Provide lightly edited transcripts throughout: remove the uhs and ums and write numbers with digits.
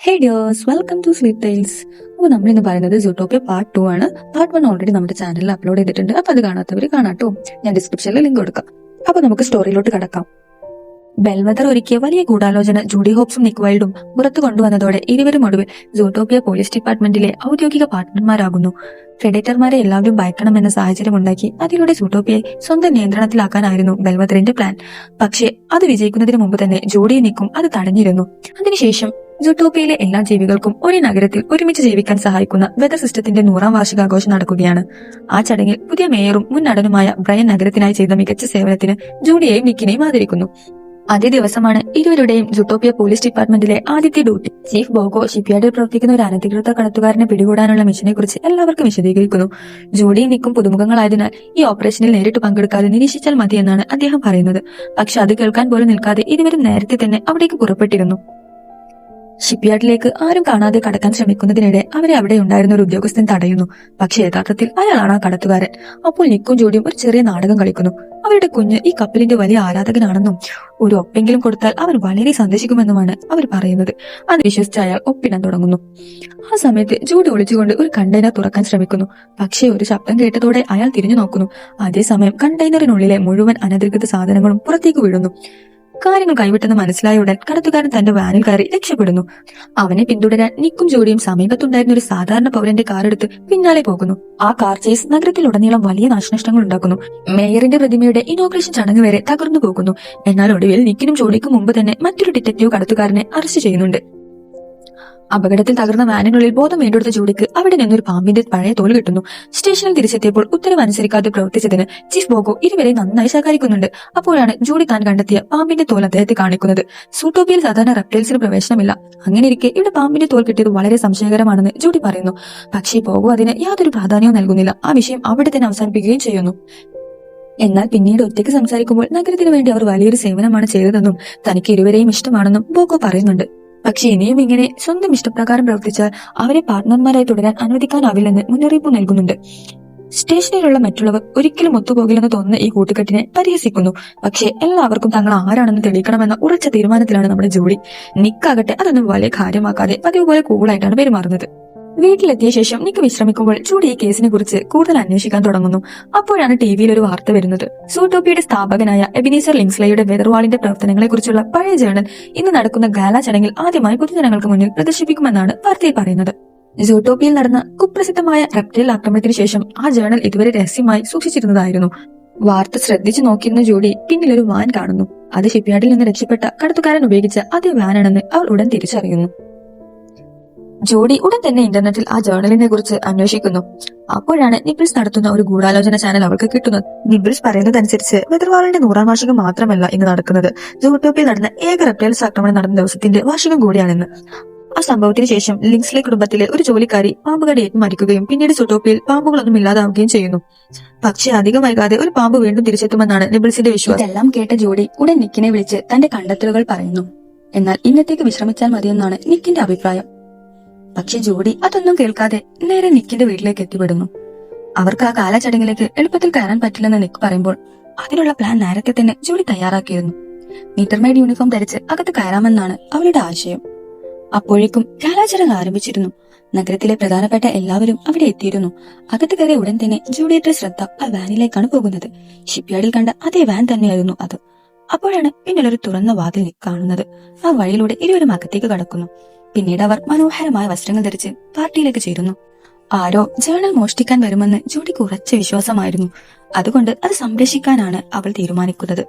Hey dears, welcome to sleep tiles. അപ്പോൾ നമ്മൾ ഇന്ന് പറയുന്നത് സൂട്ടോപ്പിയ പാർട്ട് 2 ആണ്. പാർട്ട് 1 ഓൾറെഡി നമ്മുടെ ചാനലിൽ അപ്ലോഡ് ചെയ്തിട്ടുണ്ട്. അപ്പൊ അത് കാണാത്തവർ കാണാട്ടോ, ഞാൻ ഡിസ്ക്രിപ്ഷനിൽ ലിങ്ക് കൊടുക്കാം. അപ്പൊ നമുക്ക് സ്റ്റോറിയിലോട്ട് കടക്കാം. ബെൽവെദർ ഒരുക്കിയ വലിയ ഗൂഢാലോചന ജൂഡി ഹോപ്സും നിക് വൈൽഡും പുറത്തു കൊണ്ടുവന്നതോടെ ഇരുവരും ഒടുവിൽ സൂട്ടോപ്പിയ പോലീസ് ഡിപ്പാർട്ട്മെന്റിലെ ഔദ്യോഗിക പാർട്ട്ണർമാരാകുന്നു. പ്രെഡേറ്റർമാരെ എല്ലാവരും ഭയക്കണമെന്ന സാഹചര്യം ഉണ്ടാക്കി അതിലൂടെ സൂട്ടോപ്പിയെ സ്വന്തം നിയന്ത്രണത്തിലാക്കാനായിരുന്നു ബെൽവെദറിന്റെ പ്ലാൻ. പക്ഷേ അത് വിജയിക്കുന്നതിന് മുമ്പ് തന്നെ ജൂഡിയും നിക്കും അത് തടഞ്ഞിരുന്നു. അതിനുശേഷം സൂട്ടോപ്പിയയിലെ എല്ലാ ജീവികൾക്കും ഒരേ നഗരത്തിൽ ഒരുമിച്ച് ജീവിക്കാൻ സഹായിക്കുന്ന വെതർ സിസ്റ്റത്തിന്റെ 100ാം വാർഷികാഘോഷം നടക്കുകയാണ്. ആ ചടങ്ങിൽ പുതിയ മേയറും മുൻ നടനുമായ ബ്രയൻ നഗരത്തിനായി ചെയ്ത മികച്ച സേവനത്തിന് ജൂഡിയെയും നിക്കിനെയും ആദരിക്കുന്നു. അതേ ദിവസമാണ് ഇരുവരുടെയും സൂട്ടോപ്പിയ പോലീസ് ഡിപ്പാർട്ട്മെന്റിലെ ആദ്യത്തെ ഡ്യൂട്ടി. ചീഫ് ബോഗോ ഷിപ്പ്യാർഡിൽ പ്രവർത്തിക്കുന്ന ഒരു അനധികൃത കടത്തുകാരനെ പിടികൂടാനുള്ള മിഷനെ കുറിച്ച് എല്ലാവർക്കും വിശദീകരിക്കുന്നു. ജൂഡിയും നിക്കും പുതുമുഖങ്ങളായതിനാൽ ഈ ഓപ്പറേഷനിൽ നേരിട്ട് പങ്കെടുക്കാതെ നിരീക്ഷിച്ചാൽ മതിയെന്നാണ് അദ്ദേഹം പറയുന്നത്. പക്ഷെ അത് കേൾക്കാൻ പോലും നിൽക്കാതെ ഇരുവരും നേരത്തെ തന്നെ അവിടേക്ക് പുറപ്പെട്ടിരുന്നു. ഷിപ്പ്യാർഡിലേക്ക് ആരും കാണാതെ കടക്കാൻ ശ്രമിക്കുന്നതിനിടെ അവരെ അവിടെ ഉണ്ടായിരുന്ന ഒരു ഉദ്യോഗസ്ഥൻ തടയുന്നു. പക്ഷെ യഥാർത്ഥത്തിൽ അയാളാണ് ആ കടത്തുകാരൻ. അപ്പോൾ നിക്കും ജൂഡിയും ഒരു ചെറിയ നാടകം കളിക്കുന്നു. അവരുടെ കുഞ്ഞ് ഈ കപ്പലിന്റെ വലിയ ആരാധകനാണെന്നും ഒരു ഒപ്പെങ്കിലും കൊടുത്താൽ അവൻ വളരെ സന്തോഷിക്കുമെന്നുമാണ് അവർ പറയുന്നത്. അത് വിശ്വസിച്ച് അയാൾ ഒപ്പിടാൻ തുടങ്ങുന്നു. ആ സമയത്ത് ജൂഡി ഒളിച്ചുകൊണ്ട് ഒരു കണ്ടെയ്നർ തുറക്കാൻ ശ്രമിക്കുന്നു. പക്ഷേ ഒരു ശബ്ദം കേട്ടതോടെ അയാൾ തിരിഞ്ഞു നോക്കുന്നു. അതേസമയം കണ്ടെയ്നറിനുള്ളിലെ മുഴുവൻ അനധികൃത സാധനങ്ങളും പുറത്തേക്ക് വീഴുന്നു. കാര്യങ്ങൾ കൈവിട്ടെന്ന് മനസ്സിലായ ഉടൻ കടത്തുകാരൻ തന്റെ വാനിൽ കയറി രക്ഷപ്പെടുന്നു. അവനെ പിന്തുടരാൻ നിക്കും ജോഡിയും സമീപത്തുണ്ടായിരുന്ന ഒരു സാധാരണ പൗരന്റെ കാറെടുത്ത് പിന്നാലെ പോകുന്നു. ആ കാർ ചേസ് നഗരത്തിലുടനീളം വലിയ നാശനഷ്ടങ്ങൾ ഉണ്ടാക്കുന്നു. മേയറിന്റെ പ്രതിമയുടെ ഇനോഗ്രേഷൻ ചടങ്ങ് വരെ തകർന്നു പോകുന്നു. എന്നാൽ ഒടുവിൽ നിക്കിനും ജോഡിക്കും മുമ്പ് തന്നെ മറ്റൊരു ഡിറ്റക്റ്റീവ് കടത്തുകാരനെ അറസ്റ്റ് ചെയ്യുന്നുണ്ട്. അപകടത്തിൽ തകർന്ന വാനിനുള്ളിൽ ബോധം വീണ്ടെടുത്ത ജൂഡിക്ക് അവിടെ നിന്നൊരു പാമ്പിന്റെ പഴയ തോല് കിട്ടുന്നു. സ്റ്റേഷനിൽ തിരിച്ചെത്തിയപ്പോൾ ഉത്തരവ് അനുസരിക്കാതെ പ്രവർത്തിച്ചതിന് ചീഫ് ബോഗോ ഇരുവരെ നന്നായി സഹായിക്കുന്നുണ്ട്. അപ്പോഴാണ് ജൂഡി താൻ കണ്ടെത്തിയ പാമ്പിന്റെ തോൽ അദ്ദേഹത്തെ കാണിക്കുന്നത്. സൂട്ടോപ്പിയയിൽ സാധാരണ റെപ്റ്റൈൽസിന് പ്രവേശനമില്ല. അങ്ങനെയിരിക്കെ ഇവിടെ പാമ്പിന്റെ തോൽ കിട്ടിയത് വളരെ സംശയകരമാണെന്ന് ജൂഡി പറയുന്നു. പക്ഷേ ബോഗോ അതിന് യാതൊരു പ്രാധാന്യവും നൽകുന്നില്ല. ആ വിഷയം അവിടെ തന്നെ അവസാനിപ്പിക്കുകയും ചെയ്യുന്നു. എന്നാൽ പിന്നീട് ഒറ്റയ്ക്ക് സംസാരിക്കുമ്പോൾ നഗരത്തിനു വേണ്ടി അവർ വലിയൊരു സേവനമാണ് ചെയ്തതെന്നും തനിക്ക് ഇരുവരെയും ഇഷ്ടമാണെന്നും ബോഗോ പറയുന്നുണ്ട്. പക്ഷെ ഇനിയും ഇങ്ങനെ സ്വന്തം ഇഷ്ടപ്രകാരം പ്രവർത്തിച്ചാൽ അവരെ പാർട്ട്ണർമാരായി തുടരാൻ അനുവദിക്കാനാവില്ലെന്ന് മുന്നറിയിപ്പ് നൽകുന്നുണ്ട്. സ്റ്റേഷനിലുള്ള മറ്റുള്ളവർ ഒരിക്കലും ഒത്തുപോകില്ലെന്ന് തോന്നുന്ന ഈ കൂട്ടുകെട്ടിനെ പരിഹസിക്കുന്നു. പക്ഷെ എല്ലാവർക്കും തങ്ങൾ ആരാണെന്ന് തെളിയിക്കണമെന്ന ഉറച്ച തീരുമാനത്തിലാണ് നമ്മുടെ ജൂഡി. നിക്കാകട്ടെ അതൊന്നും വലിയ കാര്യമാക്കാതെ പതിവ് പോലെ കൂളായിട്ടാണ് പെരുമാറുന്നത്. വീട്ടിലെത്തിയ ശേഷം നിക്ക് വിശ്രമിക്കുമ്പോൾ ജൂഡി ഈ കേസിനെ കുറിച്ച് കൂടുതൽ അന്വേഷിക്കാൻ തുടങ്ങുന്നു. അപ്പോഴാണ് ടിവിയിൽ ഒരു വാർത്ത വരുന്നത്. സൂട്ടോപ്പിയയുടെ സ്ഥാപകനായ എബിനീസർ ലിങ്സ്ലേയുടെ വെതർവാളിന്റെ പ്രവർത്തനങ്ങളെ കുറിച്ചുള്ള പഴയ ജേണൽ ഇന്ന് നടക്കുന്ന ഗാല ചടങ്ങിൽ ആദ്യമായി പൊതുജനങ്ങൾക്ക് മുന്നിൽ പ്രദർശിപ്പിക്കുമെന്നാണ് വാർത്തയിൽ പറയുന്നത്. സൂട്ടോപ്പിയയിൽ നടന്ന കുപ്രസിദ്ധമായ റെപ്റ്റൈൽ ആക്രമണത്തിന് ശേഷം ആ ജേണൽ ഇതുവരെ രഹസ്യമായി സൂക്ഷിച്ചിരുന്നതായിരുന്നു. വാർത്ത ശ്രദ്ധിച്ചു നോക്കിയിരുന്ന ജൂഡി പിന്നിൽ ഒരു വാൻ കാണുന്നു. അത് ഷിപ്പ്യാർഡിൽ നിന്ന് രക്ഷപ്പെട്ട കടത്തുകാരൻ ഉപയോഗിച്ച അതേ വാനാണെന്ന് അവൾ ഉടൻ തിരിച്ചറിയുന്നു. ജൂഡി ഉടൻ തന്നെ ഇന്റർനെറ്റിൽ ആ ജേർണലിനെ കുറിച്ച് അന്വേഷിക്കുന്നു. അപ്പോഴാണ് നിബിൾസ് നടത്തുന്ന ഒരു ഗൂഢാലോചന ചാനൽ അവൾക്ക് കിട്ടുന്നത്. നിബിൾസ് പറയുന്നതനുസരിച്ച് വെതർവാളിന്റെ 100ാം വാർഷികം മാത്രമല്ല ഇന്ന് നടക്കുന്നത്, സൂട്ടോപ്പിയയിൽ നടന്ന ഏക റെപ്റ്റൈൽസ് ആക്രമണം നടന്ന ദിവസത്തിന്റെ വാർഷികം കൂടിയാണെന്ന്. ആ സംഭവത്തിന് ശേഷം ലിങ്സ്ലെ കുടുംബത്തിലെ ഒരു ജോലിക്കാരി പാമ്പുകടിയേറ്റ് മരിക്കുകയും പിന്നീട് സൂട്ടോപ്പിയയിൽ പാമ്പുകളൊന്നും ഇല്ലാതാവുകയും ചെയ്യുന്നു. പക്ഷെ അധികം വൈകാതെ ഒരു പാമ്പ് വീണ്ടും തിരിച്ചെത്തുമെന്നാണ് നിബിൾസിന്റെ വിശ്വാസം. ഇതെല്ലാം കേട്ട ജൂഡി ഉടൻ നിക്കിനെ വിളിച്ച് തന്റെ കണ്ടെത്തലുകൾ പറയുന്നു. എന്നാൽ ഇന്നത്തേക്ക് വിശ്രമിച്ചാൽ മതിയെന്നാണ് നിക്കിന്റെ അഭിപ്രായം. പക്ഷെ ജൂഡി അതൊന്നും കേൾക്കാതെ നേരെ നിക്കിന്റെ വീട്ടിലേക്ക് എത്തിപ്പെടുന്നു. അവർക്ക് ആ കാലചടങ്ങിലേക്ക് എളുപ്പത്തിൽ കയറാൻ പറ്റില്ലെന്ന് നിക്ക് പറയുമ്പോൾ അതിനുള്ള പ്ലാൻ നേരത്തെ തന്നെ ജൂഡി തയ്യാറാക്കിയിരുന്നു. മീറ്റർമെയ്ഡ് യൂണിഫോം ധരിച്ച് അകത്ത് കയറാമെന്നാണ് അവളുടെ ആശയം. അപ്പോഴേക്കും കാലാചടങ്ങ് ആരംഭിച്ചിരുന്നു. നഗരത്തിലെ പ്രധാനപ്പെട്ട എല്ലാവരും അവിടെ എത്തിയിരുന്നു. അകത്ത് കയറിയ ഉടൻ തന്നെ ജൂഡിയുടെ ശ്രദ്ധ ആ വാനിലേക്കാണ് പോകുന്നത്. ഷിപ്പ്യാർഡിൽ കണ്ട അതേ വാൻ തന്നെയായിരുന്നു അത്. അപ്പോഴാണ് പിന്നിലൊരു തുറന്ന വാതിൽ കാണുന്നത്. ആ വഴിയിലൂടെ ഇരുവരും അകത്തേക്ക് കടക്കുന്നു. പിന്നീട് അവർ മനോഹരമായ വസ്ത്രങ്ങൾ ധരിച്ച് പാർട്ടിയിലേക്ക് ചേരുന്നു. ആരോ ജേണൽ മോഷ്ടിക്കാൻ വരുമെന്ന് ജൂഡിക്ക് ഉറച്ച വിശ്വാസമായിരുന്നു. അതുകൊണ്ട് അത് സംരക്ഷിക്കാനാണ് അവൾ തീരുമാനിക്കുന്നത്.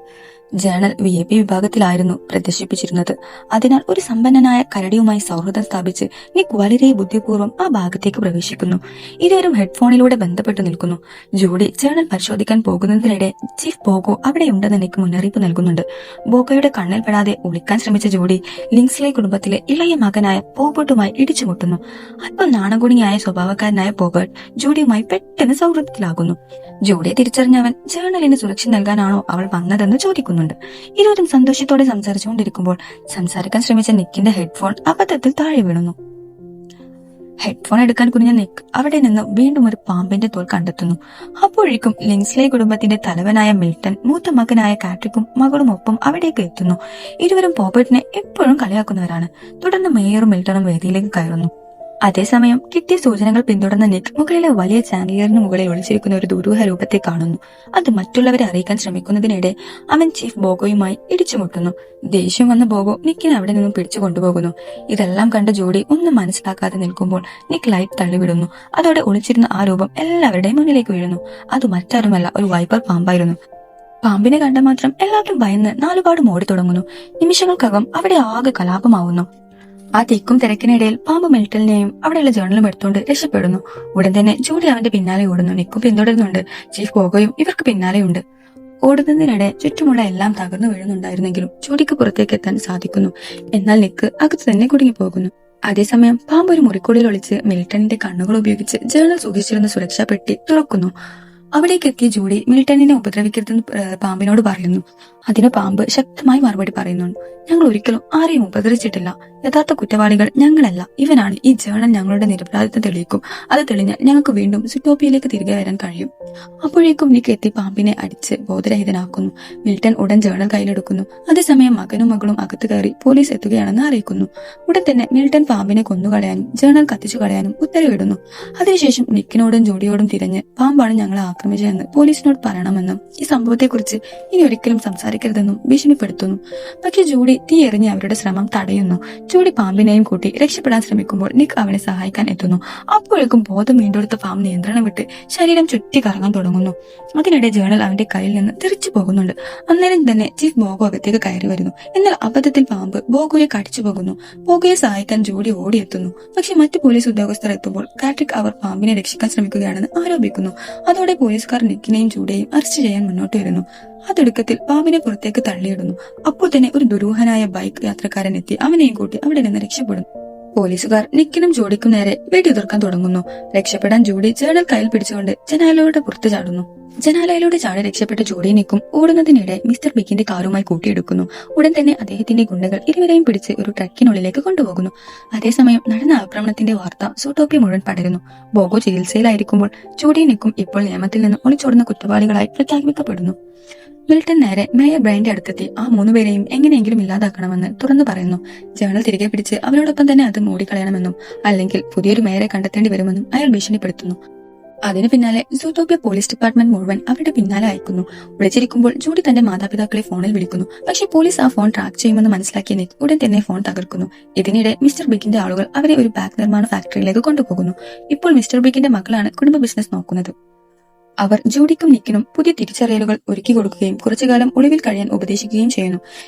Journal VIP വിഭാഗത്തിലായിരുന്നു പ്രദർശിപ്പിച്ചിരുന്നത്. അതിനാൽ ഒരു സമ്പന്നനായ കരടിയുമായി സൗഹൃദം സ്ഥാപിച്ച് നിക്ക് വളരെ ബുദ്ധിപൂർവ്വം ആ ഭാഗത്തേക്ക് പ്രവേശിക്കുന്നു. ഇരുവരും ഹെഡ്ഫോണിലൂടെ ബന്ധപ്പെട്ടു നിൽക്കുന്നു. ജൂഡി ജേണൽ പരിശോധിക്കാൻ പോകുന്നതിനിടെ ചീഫ് ബോഗോ അവിടെയുണ്ടെന്ന് നിക്ക് മുന്നറിയിപ്പ് നൽകുന്നുണ്ട്. ബോഗോയുടെ കണ്ണിൽ പെടാതെ ഒളിക്കാൻ ശ്രമിച്ച ജൂഡി ലിങ്സ്ലെ കുടുംബത്തിലെ ഇളയ മകനായ പോബർട്ടുമായി ഇടിച്ചുമുട്ടുന്നു. അല്പം നാണകുണിയായ സ്വഭാവക്കാരനായ പോബർട്ട് ജൂഡിയുമായി പെട്ടെന്ന് സൗഹൃദത്തിലാകുന്നു. ജൂഡിയെ തിരിച്ചറിഞ്ഞവൻ ജേണലിന് സുരക്ഷ നൽകാനാണോ അവൾ വന്നതെന്ന് ചോദിക്കുന്നുണ്ട്. ഇരുവരും സന്തോഷത്തോടെ സംസാരിച്ചുകൊണ്ടിരിക്കുമ്പോൾ സംസാരിക്കാൻ ശ്രമിച്ച നിക്കിന്റെ ഹെഡ്ഫോൺ അബദ്ധത്തിൽ താഴെ വീണുന്നു. ഹെഡ്ഫോൺ എടുക്കാൻ കുനിഞ്ഞ നിക്ക് അവിടെ നിന്ന് വീണ്ടും ഒരു പാമ്പിന്റെ തോൽ കണ്ടെത്തുന്നു. അപ്പോഴേക്കും ലിൻസ്ലെ കുടുംബത്തിന്റെ തലവനായ മിൽട്ടൺ, മൂത്ത മകനായ കാട്രിക്കും മകളും ഒപ്പം അവിടേക്ക് എത്തുന്നു. ഇരുവരും പോപ്പറ്റിനെ എപ്പോഴും കളിയാക്കുന്നവരാണ്. തുടർന്ന് മേയറും മിൽട്ടണും വേദിയിലേക്ക് കയറുന്നു. അതേസമയം കിട്ടിയ സൂചനകൾ പിന്തുടർന്ന നിക്ക് മുകളിലെ വലിയ ചാൻഡിലിയറിന് മുകളിൽ ഒളിച്ചിരിക്കുന്ന ഒരു ദുരൂഹ രൂപത്തെ കാണുന്നു. അത് മറ്റുള്ളവരെ അറിയിക്കാൻ ശ്രമിക്കുന്നതിനിടെ അവൻ ചീഫ് ബോഗോയുമായി ഇടിച്ചുമുട്ടുന്നു. ദേഷ്യം വന്ന ബോഗോ നിക്കിനെ അവിടെ നിന്നും പിടിച്ചു കൊണ്ടുപോകുന്നു. ഇതെല്ലാം കണ്ട ജോഡി ഒന്നും മനസ്സിലാക്കാതെ നിൽക്കുമ്പോൾ നിക്ക് ലൈറ്റ് തള്ളിവിടുന്നു. അതോടെ ഒളിച്ചിരുന്ന ആ രൂപം എല്ലാവരുടെയും മുന്നിലേക്ക് വീഴുന്നു. അത് മറ്റാരുമല്ല, ഒരു വൈപ്പർ പാമ്പായിരുന്നു. പാമ്പിനെ കണ്ട മാത്രം എല്ലാവരും ഭയന്ന് നാലുപാടും ഓടി തുടങ്ങുന്നു. നിമിഷങ്ങൾക്കകം അവിടെ ആകെ കലാപമാവുന്നു. ആ തിക്കും തിരക്കിനിടയിൽ പാമ്പ് മിൽട്ടലിനെയും അവിടെയുള്ള ജേർണലും എടുത്തുകൊണ്ട് രക്ഷപ്പെടുന്നു. ഉടൻ തന്നെ ജൂഡി അവന്റെ പിന്നാലെ ഓടുന്നു. നിക്കും പിന്തുടരുന്നുണ്ട്. ചീഫ് ബോഗോയും ഇവർക്ക് പിന്നാലെയുണ്ട്. ഓടുന്നതിനിടെ ചുറ്റുമുള്ള എല്ലാം തകർന്നു വീഴുന്നുണ്ടായിരുന്നെങ്കിലും ജൂഡിക്ക് പുറത്തേക്ക് എത്താൻ സാധിക്കുന്നു. എന്നാൽ നിക്ക് അകത്ത് തന്നെ കുടുങ്ങിപ്പോകുന്നു. അതേസമയം പാമ്പ് ഒരു മുറിക്കുള്ളിൽ ഒളിച്ച് മിൽട്ടണിന്റെ കണ്ണുകൾ ഉപയോഗിച്ച് ജേർണൽ സൂക്ഷിച്ചിരുന്ന സുരക്ഷാ പെട്ടി തുറക്കുന്നു. അവിടേക്ക് എത്തിയ ജൂഡി മിൽട്ടണിനെ ഉപദ്രവിക്കരുതെന്ന് പാമ്പിനോട് പറയുന്നു. അതിന് പാമ്പ് ശക്തമായി മറുപടി പറയുന്നുണ്ട്. ഞങ്ങൾ ഒരിക്കലും ആരെയും ഉപദ്രവിച്ചിട്ടില്ല. യഥാർത്ഥ കുറ്റവാളികൾ ഞങ്ങളല്ല, ഇവനാണ്. ഈ ജേർണൽ ഞങ്ങളുടെ നിരപരാധിത്വം തെളിയിക്കും. അത് തെളിഞ്ഞാൽ ഞങ്ങൾക്ക് വീണ്ടും സുട്ടോപ്പിയയിലേക്ക് തിരികെ വരാൻ കഴിയും. അപ്പോഴേക്കും നിക്ക് എത്തി പാമ്പിനെ അടിച്ച് ബോധരഹിതനാക്കുന്നു. മിൽട്ടൺ ഉടൻ ജേർണൽ കയ്യിലെടുക്കുന്നു. അതേസമയം മകനും മകളും അകത്ത് കയറി പോലീസ് എത്തുകയാണെന്ന് അറിയിക്കുന്നു. ഉടൻ തന്നെ മിൽട്ടൺ പാമ്പിനെ കൊന്നുകളയാനും ജേർണൽ കത്തിച്ചു കളയാനും ഉത്തരവിടുന്നു. അതിനുശേഷം നിക്കിനോടും ജോഡിയോടും തിരഞ്ഞ് പാമ്പാണ് ഞങ്ങളെ ആക്രമിച്ചതെന്ന് പോലീസിനോട് പറയണമെന്നും ഈ സംഭവത്തെക്കുറിച്ച് ഇനി ഒരിക്കലും സംസാരിക്കരുതെന്നും ഭീഷണിപ്പെടുത്തുന്നു. പക്ഷെ ജൂഡി തീ എറിഞ്ഞ് അവരുടെ ശ്രമം തടയുന്നു. ജൂഡി പാമ്പിനെയും കൂട്ടി രക്ഷപ്പെടാൻ ശ്രമിക്കുമ്പോൾ നിക്ക് അവനെ സഹായിക്കാൻ എത്തുന്നു. അപ്പോഴേക്കും ബോധം വീണ്ടെടുത്ത പാമ്പ് നിയന്ത്രണം വിട്ട് ശരീരം ചുറ്റി കറങ്ങാൻ തുടങ്ങുന്നു. അതിനിടെ ജേർണൽ അവന്റെ കയ്യിൽ നിന്ന് തെറിച്ചു പോകുന്നുണ്ട്. അന്നേരം തന്നെ ചീഫ് ബോഗോ അകത്തേക്ക് കയറി വരുന്നു. എന്നാൽ അബദ്ധത്തിൽ പാമ്പ് ബോഗോയെ കടിച്ചു പോകുന്നു. ബോഗോയെ സഹായിക്കാൻ ജൂഡി ഓടിയെത്തുന്നു. പക്ഷെ മറ്റു പോലീസ് ഉദ്യോഗസ്ഥർ എത്തുമ്പോൾ കാട്രിക് അവർ പാമ്പിനെ രക്ഷിക്കാൻ ശ്രമിക്കുകയാണെന്ന് ആരോപിക്കുന്നു. അതോടെ പോലീസുകാർ നിക്കിനെയും ജൂഡിയെയും അറസ്റ്റ് ചെയ്യാൻ മുന്നോട്ട് വരുന്നു. അതൊടുക്കത്തിൽ പാമ്പിനെ പുറത്തേക്ക് തള്ളിയിടുന്നു. അപ്പോൾ തന്നെ ഒരു ദുരൂഹനായ ബൈക്ക് യാത്രക്കാരൻ എത്തി അവനെയും കൂട്ടി അവിടെ നിന്ന് രക്ഷപ്പെടുന്നു. പോലീസുകാർ നിക്കിനും ജോഡിക്കും നേരെ വെടിയുതിർക്കാൻ തുടങ്ങുന്നു. രക്ഷപ്പെടാൻ ജൂഡി ജേർണൽ കയ്യിൽ പിടിച്ചുകൊണ്ട് ജനാലയുടെ പുറത്ത് ചാടുന്നു. ജനാലയിലൂടെ ചാടി രക്ഷപ്പെട്ട ജോഡി നിക്കും ഓടുന്നതിനിടെ മിസ്റ്റർ ബിക്കിന്റെ കാറുമായി കൂട്ടിയെടുക്കുന്നു. ഉടൻ തന്നെ അദ്ദേഹത്തിന്റെ ഗുണ്ടകൾ ഇരുവരെയും പിടിച്ച് ഒരു ട്രക്കിനുള്ളിലേക്ക് കൊണ്ടുപോകുന്നു. അതേസമയം നടന്ന ആക്രമണത്തിന്റെ വാർത്ത സൂട്ടോപ്പിയ മുഴുവൻ പടരുന്നു. ബോഗോ ചികിത്സയിലായിരിക്കുമ്പോൾ ജോഡി നിക്കും ഇപ്പോൾ നിയമത്തിൽ നിന്ന് ഒളിച്ചോടുന്ന കുറ്റവാളികളായി പ്രഖ്യാപിക്കപ്പെടുന്നു. മിൽട്ടൺ നേരെ മേയർ ബ്രൈന്റെ അടുത്തെത്തി ആ മൂന്നുപേരെയും എങ്ങനെയെങ്കിലും ഇല്ലാതാക്കണമെന്ന് തുറന്നു പറയുന്നു. ജേർണൽ തിരികെ പിടിച്ച് അവരോടൊപ്പം തന്നെ അത് മൂടിക്കളയണമെന്നും അല്ലെങ്കിൽ പുതിയൊരു മേയറെ കണ്ടെത്തേണ്ടി വരുമെന്നും അയാൾ ഭീഷണിപ്പെടുത്തുന്നു. അതിനു പിന്നാലെ സൂട്ടോപ്പിയ പോലീസ് ഡിപ്പാർട്ട്മെന്റ് മുഴുവൻ അവരുടെ പിന്നാലെ അയക്കുന്നു. വിളിച്ചിരിക്കുമ്പോൾ ജൂഡി തന്റെ മാതാപിതാക്കളെ ഫോണിൽ വിളിക്കുന്നു. പക്ഷേ പോലീസ് ആ ഫോൺ ട്രാക്ക് ചെയ്യുമെന്ന് മനസ്സിലാക്കിയ നിക്ക് ഉടൻ തന്നെ ഫോൺ തകർക്കുന്നു. ഇതിനിടെ മിസ്റ്റർ ബിക്കിന്റെ ആളുകൾ അവരെ ഒരു ബാഗ് നിർമ്മാണ ഫാക്ടറിയിലേക്ക് കൊണ്ടുപോകുന്നു. ഇപ്പോൾ മിസ്റ്റർ ബിക്കിന്റെ മക്കളാണ് കുടുംബ ബിസിനസ് നോക്കുന്നത്. അവർ ജൂഡിക്കും നിക്കിനും പുതിയ തിരിച്ചറിയലുകൾ ഒരുക്കി കൊടുക്കുകയും കുറച്ചുകാലം ഒളിവിൽ കഴിയാൻ ഉപദേശിക്കുകയും ചെയ്യുന്നു.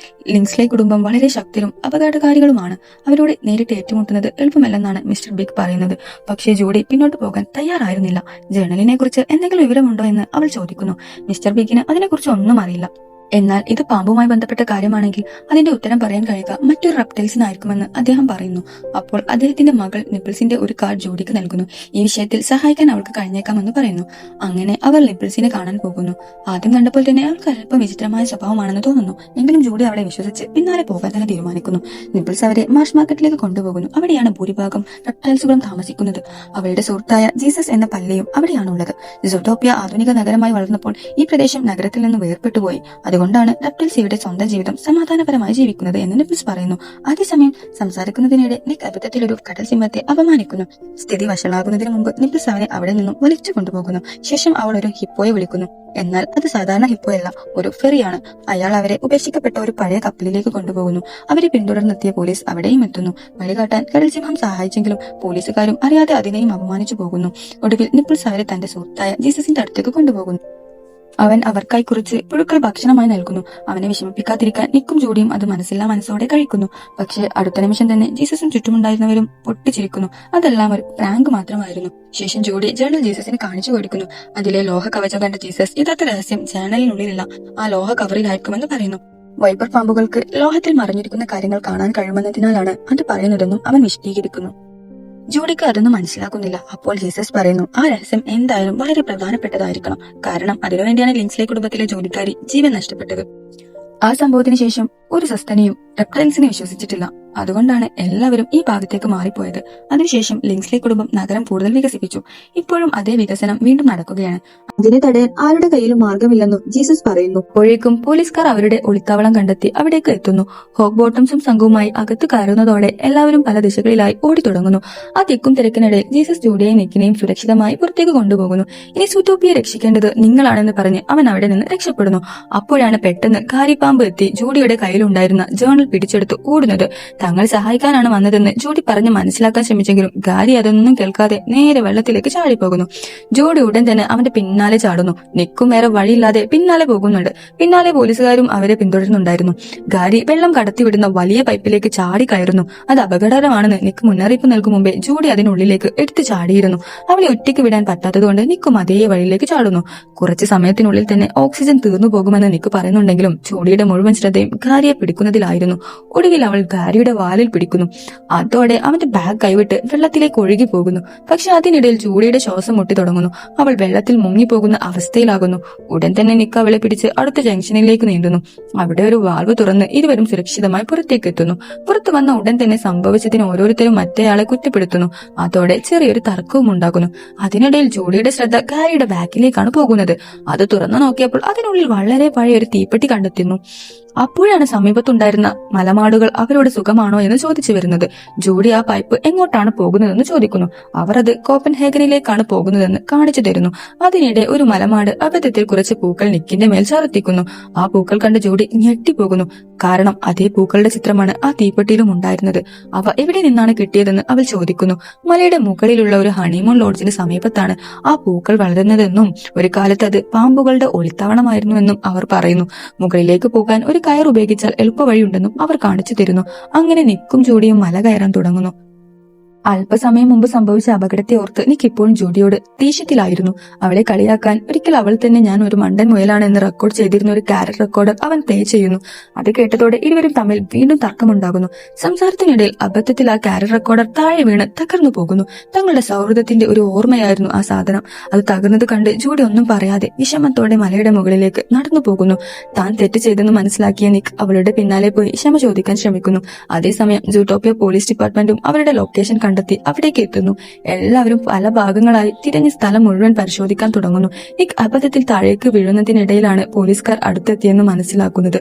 ലിൻസ്ലെ കുടുംബം വളരെ ശക്തരും അപകടകാരികളുമാണ്. അവരോട് നേരിട്ട് ഏറ്റുമുട്ടുന്നത് എളുപ്പമല്ലെന്നാണ് മിസ്റ്റർ ബിഗ് പറയുന്നത്. പക്ഷേ ജൂഡി പിന്നോട്ട് പോകാൻ തയ്യാറായിരുന്നില്ല. ജേർണലിനെ കുറിച്ച് എന്തെങ്കിലും വിവരമുണ്ടോ എന്ന് അവൾ ചോദിക്കുന്നു. മിസ്റ്റർ ബിഗിന് അതിനെക്കുറിച്ച് ഒന്നും അറിയില്ല. എന്നാൽ ഇത് പാമ്പുമായി ബന്ധപ്പെട്ട കാര്യമാണെങ്കിൽ അതിന്റെ ഉത്തരം പറയാൻ കഴിയുക മറ്റൊരു റെപ്റ്റൈൽസിനായിരിക്കുമെന്ന് അദ്ദേഹം പറയുന്നു. അപ്പോൾ അദ്ദേഹത്തിന്റെ മകൾ നിപ്പിൾസിന്റെ ഒരു കാർഡ് ജൂഡിക്ക് നൽകുന്നു. ഈ വിഷയത്തിൽ സഹായിക്കാൻ അവൾക്ക് കഴിഞ്ഞേക്കാമെന്ന് പറയുന്നു. അങ്ങനെ അവർ നിപ്പിൾസിനെ കാണാൻ പോകുന്നു. ആദ്യം കണ്ടപ്പോൾ തന്നെ അവൾക്ക് അല്പം വിചിത്രമായ സ്വഭാവമാണെന്ന് തോന്നുന്നു. എങ്കിലും ജൂഡി അവളെ വിശ്വസിച്ച് പിന്നാലെ പോകാൻ തന്നെ തീരുമാനിക്കുന്നു. നിപ്പിൾസ് അവരെ മാർഷ് മാർക്കറ്റിലേക്ക് കൊണ്ടുപോകുന്നു. അവിടെയാണ് ഭൂരിഭാഗം റെപ്റ്റൈൽസുകളും താമസിക്കുന്നത്. അവളുടെ സുഹൃത്തായ ജീസസ് എന്ന പള്ളിയും അവിടെയാണുള്ളത്. സൂട്ടോപ്പിയ ആധുനിക നഗരമായി വളർന്നപ്പോൾ ഈ പ്രദേശം നഗരത്തിൽ നിന്ന് വേർപെട്ടുപോയി. അതുകൊണ്ടാണ് റെപ്റ്റൈൽസ് ഇവിടെ സ്വന്തം ജീവിതം സമാധാനപരമായി ജീവിക്കുന്നത് എന്ന് നിപ്പിൾസ് പറയുന്നു. അതേസമയം സംസാരിക്കുന്നതിനിടെ നിക്ക് അബദ്ധത്തിൽ ഒരു കടൽ സിംഹത്തെ അപമാനിക്കുന്നു. സ്ഥിതി വഷളാകുന്നതിന് മുമ്പ് നിപ്പിൾസ് അവനെ അവിടെ നിന്നും വലിച്ചു കൊണ്ടുപോകുന്നു. ശേഷം അവൾ ഒരു ഹിപ്പോയെ വിളിക്കുന്നു. എന്നാൽ അത് സാധാരണ ഹിപ്പോയല്ല, ഒരു ഫെറിയാണ്. അയാൾ അവരെ ഉപേക്ഷിക്കപ്പെട്ട ഒരു പഴയ കപ്പലിലേക്ക് കൊണ്ടുപോകുന്നു. അവരെ പിന്തുടർന്നെത്തിയ പോലീസ് അവിടെയും എത്തുന്നു. വഴികാട്ടാൻ കടൽ സിംഹം സഹായിച്ചെങ്കിലും പോലീസുകാരും അറിയാതെ അതിനെയും അപമാനിച്ചു പോകുന്നു. ഒടുവിൽ നിപ്പിൾസ് അവരെ തന്റെ സുഹൃത്തായ ജീസസിന്റെ അടുത്തേക്ക് കൊണ്ടുപോകുന്നു. അവൻ അവർക്കായി കുറിച്ച് പുഴുക്കൾ ഭക്ഷണമായി നൽകുന്നു. അവനെ വിഷമിപ്പിക്കാതിരിക്കാൻ നിക്കും ജോഡിയും അത് മനസ്സില്ലാ മനസ്സോടെ കഴിക്കുന്നു. പക്ഷെ അടുത്ത നിമിഷം തന്നെ ജീസസും ചുറ്റുമുണ്ടായിരുന്നവരും പൊട്ടിച്ചിരിക്കുന്നു. അതെല്ലാം ഒരു പ്രാങ്ക് മാത്രമായിരുന്നു. ശേഷം ജോഡി ജേർണൽ ജീസസിന് കാണിച്ചു കൊടുക്കുന്നു. അതിലെ ലോഹ കവചം കണ്ട ജീസസ് യഥാർത്ഥ രഹസ്യം ജേർണലിനുള്ളിലില്ല, ആ ലോഹ കവറിലായിരിക്കുമെന്ന് പറയുന്നു. വൈപ്പർ പാമ്പുകൾക്ക് ലോഹത്തിൽ മറിഞ്ഞിരിക്കുന്ന കാര്യങ്ങൾ കാണാൻ കഴിയുമെന്നതിനാലാണ് അത് പറയുന്നതെന്നും അവൻ വിശദീകരിക്കുന്നു. ജൂഡിക്ക് അതൊന്നും മനസ്സിലാക്കുന്നില്ല. അപ്പോൾ ജീസസ് പറയുന്നു, ആ രഹസ്യം എന്തായാലും വളരെ പ്രധാനപ്പെട്ടതായിരിക്കണം. കാരണം അതിനുവേണ്ടിയാണ് ലിൻസ്ലെ കുടുംബത്തിലെ ജോലിക്കാരി ജീവൻ നഷ്ടപ്പെട്ടത്. ആ സംഭവത്തിന് ശേഷം ഒരു സസ്തനെയും റെപ്റ്റൈൽസിനെ വിശ്വസിച്ചിട്ടില്ല. അതുകൊണ്ടാണ് എല്ലാവരും ഈ ഭാഗത്തേക്ക് മാറിപ്പോയത്. അതിനുശേഷം ലിങ്സ്ലി കുടുംബം നഗരം കൂടുതൽ വികസിപ്പിച്ചു. ഇപ്പോഴും അതേ വികസനം വീണ്ടും നടക്കുകയാണ്. അതിനെ തടയാൻ ആരുടെ കയ്യിലും മാർഗമില്ലെന്നും ജീസസ് പറയുന്നു. അപ്പോഴേക്കും പോലീസുകാർ അവരുടെ ഒളിത്താവളം കണ്ടെത്തി അവിടേക്ക് എത്തുന്നു. ഹോക്ക് ബോട്ടംസും സംഘവുമായി അകത്ത് കയറുന്നതോടെ എല്ലാവരും പല ദിശകളിലായി ഓടി തുടങ്ങുന്നു. ആ തിക്കും തിരക്കിനിടയിൽ ജീസസ് ജൂഡിയെയും നിക്കിനെയും സുരക്ഷിതമായി പുറത്തേക്ക് കൊണ്ടുപോകുന്നു. ഇനി സൂട്ടോപ്പിയെ രക്ഷിക്കേണ്ടത് നിങ്ങളാണെന്ന് പറഞ്ഞ് അവൻ അവിടെ നിന്ന് രക്ഷപ്പെടുന്നു. അപ്പോഴാണ് പെട്ടെന്ന് കാരിപ്പാമ്പ് എത്തി ജൂഡിയുടെ കയ്യിലുണ്ടായിരുന്ന ജേർണൽ പിടിച്ചെടുത്ത് ഓടുന്നത്. തങ്ങൾ സഹായിക്കാനാണ് വന്നതെന്ന് ജൂഡി പറഞ്ഞ് മനസ്സിലാക്കാൻ ശ്രമിച്ചെങ്കിലും ഗാരി അതൊന്നും കേൾക്കാതെ നേരെ വെള്ളത്തിലേക്ക് ചാടിപ്പോകുന്നു. ജൂഡി ഉടൻ തന്നെ അവന്റെ പിന്നാലെ ചാടുന്നു. നിക്കും വേറെ വഴിയില്ലാതെ പിന്നാലെ പോകുന്നുണ്ട്. പിന്നാലെ പോലീസുകാരും അവരെ പിന്തുടരുന്നുണ്ടായിരുന്നു. ഗാരി വെള്ളം കടത്തിവിടുന്ന വലിയ പൈപ്പിലേക്ക് ചാടി കയറുന്നു. അത് അപകടകരമാണെന്ന് നിക്ക് മുന്നറിയിപ്പ് നൽകും മുമ്പേ ജൂഡി അതിനുള്ളിലേക്ക് എടുത്തു ചാടിയിരുന്നു. അവളെ ഒറ്റയ്ക്ക് വിടാൻ പറ്റാത്തതുകൊണ്ട് നിക്കും അതേ വഴിയിലേക്ക് ചാടുന്നു. കുറച്ച് സമയത്തിനുള്ളിൽ തന്നെ ഓക്സിജൻ തീർന്നു പോകുമെന്ന് നിക്ക് പറയുന്നുണ്ടെങ്കിലും ജൂഡിയുടെ മുഴുവൻ ശ്രദ്ധയും ഗാരിയെ പിടിക്കുന്നതിലായിരുന്നു. ഒടുവിൽ അവൾ ഗാരിയുടെ വാലിൽ പിടിക്കുന്നു. അതോടെ അവന്റെ ബാഗ് കൈവിട്ട് വെള്ളത്തിലേക്ക് ഒഴുകി പോകുന്നു. പക്ഷെ അതിനിടയിൽ ജൂഡിയുടെ ശ്വാസം മുട്ടി തുടങ്ങുന്നു. അവൾ വെള്ളത്തിൽ മുങ്ങിപ്പോകുന്ന അവസ്ഥയിലാകുന്നു. ഉടൻ തന്നെ നിക്ക് അവളെ പിടിച്ച് അടുത്ത ജംഗ്ഷനിലേക്ക് നീന്തുന്നു. അവിടെ ഒരു വാൽവ് തുറന്ന് ഇരുവരും സുരക്ഷിതമായി പുറത്തേക്ക് എത്തുന്നു. പുറത്തു വന്ന ഉടൻ തന്നെ സംഭവിച്ചതിന് ഓരോരുത്തരും മറ്റേയാളെ കുറ്റപ്പെടുത്തുന്നു. അതോടെ ചെറിയൊരു തർക്കവും ഉണ്ടാകുന്നു. അതിനിടയിൽ ജൂഡിയുടെ ശ്രദ്ധ ഗാരിയുടെ ബാക്കിലേക്കാണ് പോകുന്നത്. അത് തുറന്നു നോക്കിയപ്പോൾ അതിനുള്ളിൽ വളരെ പഴയ ഒരു തീപ്പെട്ടി കണ്ടെത്തുന്നു. അപ്പോഴാണ് സമീപത്തുണ്ടായിരുന്ന മലമാടുകൾ അവരോട് സുഖമാണോ എന്ന് ചോദിച്ചു വരുന്നത്. ജൂഡി ആ പൈപ്പ് എങ്ങോട്ടാണ് പോകുന്നതെന്ന് ചോദിക്കുന്നു. അവർ അത് കോപ്പൻഹേഗനിലേക്കാണ് പോകുന്നതെന്ന് കാണിച്ചു തരുന്നു. അതിനിടെ ഒരു മലമാട് അബദ്ധത്തിൽ കുറച്ച് പൂക്കൾ നിക്കിന്റെ മേൽ ചാർത്തിക്കുന്നു. ആ പൂക്കൾ കണ്ട് ജൂഡി ഞെട്ടിപ്പോകുന്നു. കാരണം അതേ പൂക്കളുടെ ചിത്രമാണ് ആ തീപ്പെട്ടിയിലും ഉണ്ടായിരുന്നത്. അവ എവിടെ നിന്നാണ് കിട്ടിയതെന്ന് അവൾ ചോദിക്കുന്നു. മലയുടെ മുകളിലുള്ള ഒരു ഹണിമൂൺ ലോഡ്ജിന് സമീപത്താണ് ആ പൂക്കൾ വളരുന്നതെന്നും ഒരു കാലത്ത് അത് പാമ്പുകളുടെ ഒളിത്താവളമായിരുന്നുവെന്നും അവർ പറയുന്നു. മുകളിലേക്ക് പോകാൻ ഒരു കയർ ഉപയോഗിച്ചാൽ എളുപ്പവഴിയുണ്ടെന്നും അവർ കാണിച്ചു തരുന്നു. അങ്ങനെ നിക്കും ജൂഡിയും മല കയറാൻ തുടങ്ങുന്നു. അല്പസമയം മുമ്പ് സംഭവിച്ച അപകടത്തെ ഓർത്ത് നിക്ക് ഇപ്പോഴും ജൂഡിയോട് ദേഷ്യത്തിലായിരുന്നു. അവളെ കളിയാക്കാൻ ഒരിക്കൽ അവൾ തന്നെ ഞാൻ ഒരു മണ്ടൻ മുയലാണ് എന്ന് റെക്കോർഡ് ചെയ്തിരുന്ന ഒരു കാരറ്റ് റെക്കോർഡർ അവൻ പ്ലേ ചെയ്യുന്നു. അത് കേട്ടതോടെ ഇരുവരും തമ്മിൽ വീണ്ടും തർക്കമുണ്ടാകുന്നു. സംസാരത്തിനിടയിൽ അബദ്ധത്തിൽ ആ കാരറ്റ് റെക്കോർഡർ താഴെ വീണ് തകർന്നു പോകുന്നു. തങ്ങളുടെ സൗഹൃദത്തിന്റെ ഒരു ഓർമ്മയായിരുന്നു ആ സാധനം. അത് തകർന്നത് കണ്ട് ജൂഡി ഒന്നും പറയാതെ വിഷമത്തോടെ മലയുടെ മുകളിലേക്ക് നടന്നു പോകുന്നു. താൻ തെറ്റ് ചെയ്തെന്ന് മനസ്സിലാക്കിയ നിക്ക് അവളുടെ പിന്നാലെ പോയി ക്ഷമ ചോദിക്കാൻ ശ്രമിക്കുന്നു. അതേസമയം ജൂട്ടോപ്പിയ പോലീസ് ഡിപ്പാർട്ട്മെന്റും അവരുടെ ലൊക്കേഷൻ കണ്ടെത്തി അവിടേക്ക് എത്തുന്നു. എല്ലാവരും പല ഭാഗങ്ങളായി തിരഞ്ഞ് സ്ഥലം മുഴുവൻ പരിശോധിക്കാൻ തുടങ്ങുന്നു. നിക്ക് അബദ്ധത്തിൽ താഴേക്ക് വീഴുന്നതിനിടയിലാണ് പോലീസുകാർ അടുത്തെത്തിയെന്ന് മനസ്സിലാക്കുന്നത്.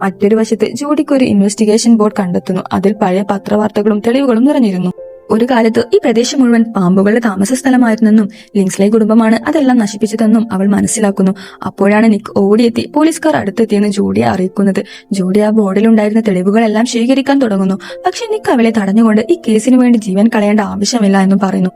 മറ്റൊരു വശത്ത് ജൂഡിക്ക് ഒരു ഇൻവെസ്റ്റിഗേഷൻ ബോർഡ് കണ്ടെത്തുന്നു. അതിൽ പഴയ പത്രവാർത്തകളും തെളിവുകളും നിറഞ്ഞിരുന്നു. ഒരു കാലത്ത് ഈ പ്രദേശം മുഴുവൻ പാമ്പുകളുടെ താമസ സ്ഥലമായിരുന്നെന്നും ലിങ്സ്ലി കുടുംബമാണ് അതെല്ലാം നശിപ്പിച്ചതെന്നും അവൾ മനസ്സിലാക്കുന്നു. അപ്പോഴാണ് നിക്ക് ഓടിയെത്തി പോലീസുകാർ അടുത്തെത്തിയെന്ന് ജൂഡിയെ അറിയിക്കുന്നത്. ജൂഡി ആ ബോർഡിലുണ്ടായിരുന്ന തെളിവുകളെല്ലാം ശേഖരിക്കാൻ തുടങ്ങുന്നു. പക്ഷെ നിക്ക് അവളെ തടഞ്ഞുകൊണ്ട് ഈ കേസിനു വേണ്ടി ജീവൻ കളയേണ്ട ആവശ്യമില്ല എന്നും പറയുന്നു.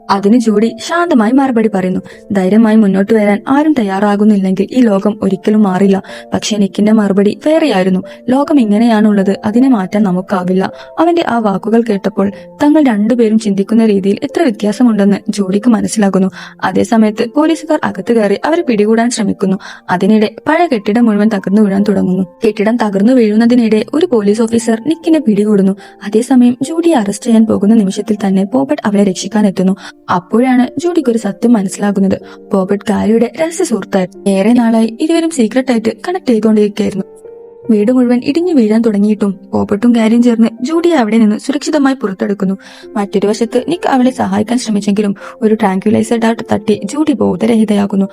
അതിന് ജൂഡി ശാന്തമായി മറുപടി പറയുന്നു. ധൈര്യമായി മുന്നോട്ട് വരാൻ ആരും തയ്യാറാകുന്നില്ലെങ്കിൽ ഈ ലോകം ഒരിക്കലും മാറില്ല. പക്ഷെ നിക്കിന്റെ മറുപടി വേറെയായിരുന്നു. ലോകം ഇങ്ങനെയാണുള്ളത്, അതിനെ മാറ്റാൻ നമുക്കാവില്ല. അവന്റെ ആ വാക്കുകൾ കേട്ടപ്പോൾ തങ്ങൾ രണ്ടുപേരും ചിന്തിക്കുന്ന രീതിയിൽ എത്ര വ്യത്യാസമുണ്ടെന്ന് ജൂഡിക്ക് മനസ്സിലാകുന്നു. അതേസമയത്ത് പോലീസുകാർ അകത്ത് കയറി അവരെ പിടികൂടാൻ ശ്രമിക്കുന്നു. അതിനിടെ പഴയ കെട്ടിടം മുഴുവൻ തകർന്നു വീഴാൻ തുടങ്ങുന്നു. കെട്ടിടം തകർന്നു വീഴുന്നതിനിടെ ഒരു പോലീസ് ഓഫീസർ നിക്കിനെ പിടികൂടുന്നു. അതേസമയം ജൂഡിയെ അറസ്റ്റ് ചെയ്യാൻ പോകുന്ന നിമിഷത്തിൽ തന്നെ പോപ്പറ്റ് അവളെ രക്ഷിക്കാൻ എത്തുന്നു. അപ്പോഴാണ് ജൂഡിക്ക് ഒരു സത്യം മനസ്സിലാകുന്നത്. പോപ്പറ്റ് ഗാരിയുടെ രഹസ്യ സുഹൃത്തായിരുന്നു. ഏറെ നാളായി ഇരുവരും സീക്രട്ടായിട്ട് കണക്ട് ചെയ്തുകൊണ്ടിരിക്കുകയായിരുന്നു. വീട് മുഴുവൻ ഇടിഞ്ഞു വീഴാൻ തുടങ്ങിയിട്ടും പോപ്പട്ടും ഗാരിയും ചേർന്ന് ജൂഡിയെ അവിടെ നിന്ന് സുരക്ഷിതമായി പുറത്തെടുക്കുന്നു. മറ്റൊരു വശത്ത് നിക്ക് അവളെ സഹായിക്കാൻ ശ്രമിച്ചെങ്കിലും ഒരു ട്രാങ്ക്യുലൈസർ ഡാർട്ട് തട്ടി ജൂഡി ബോധരഹിതയാകുന്നു.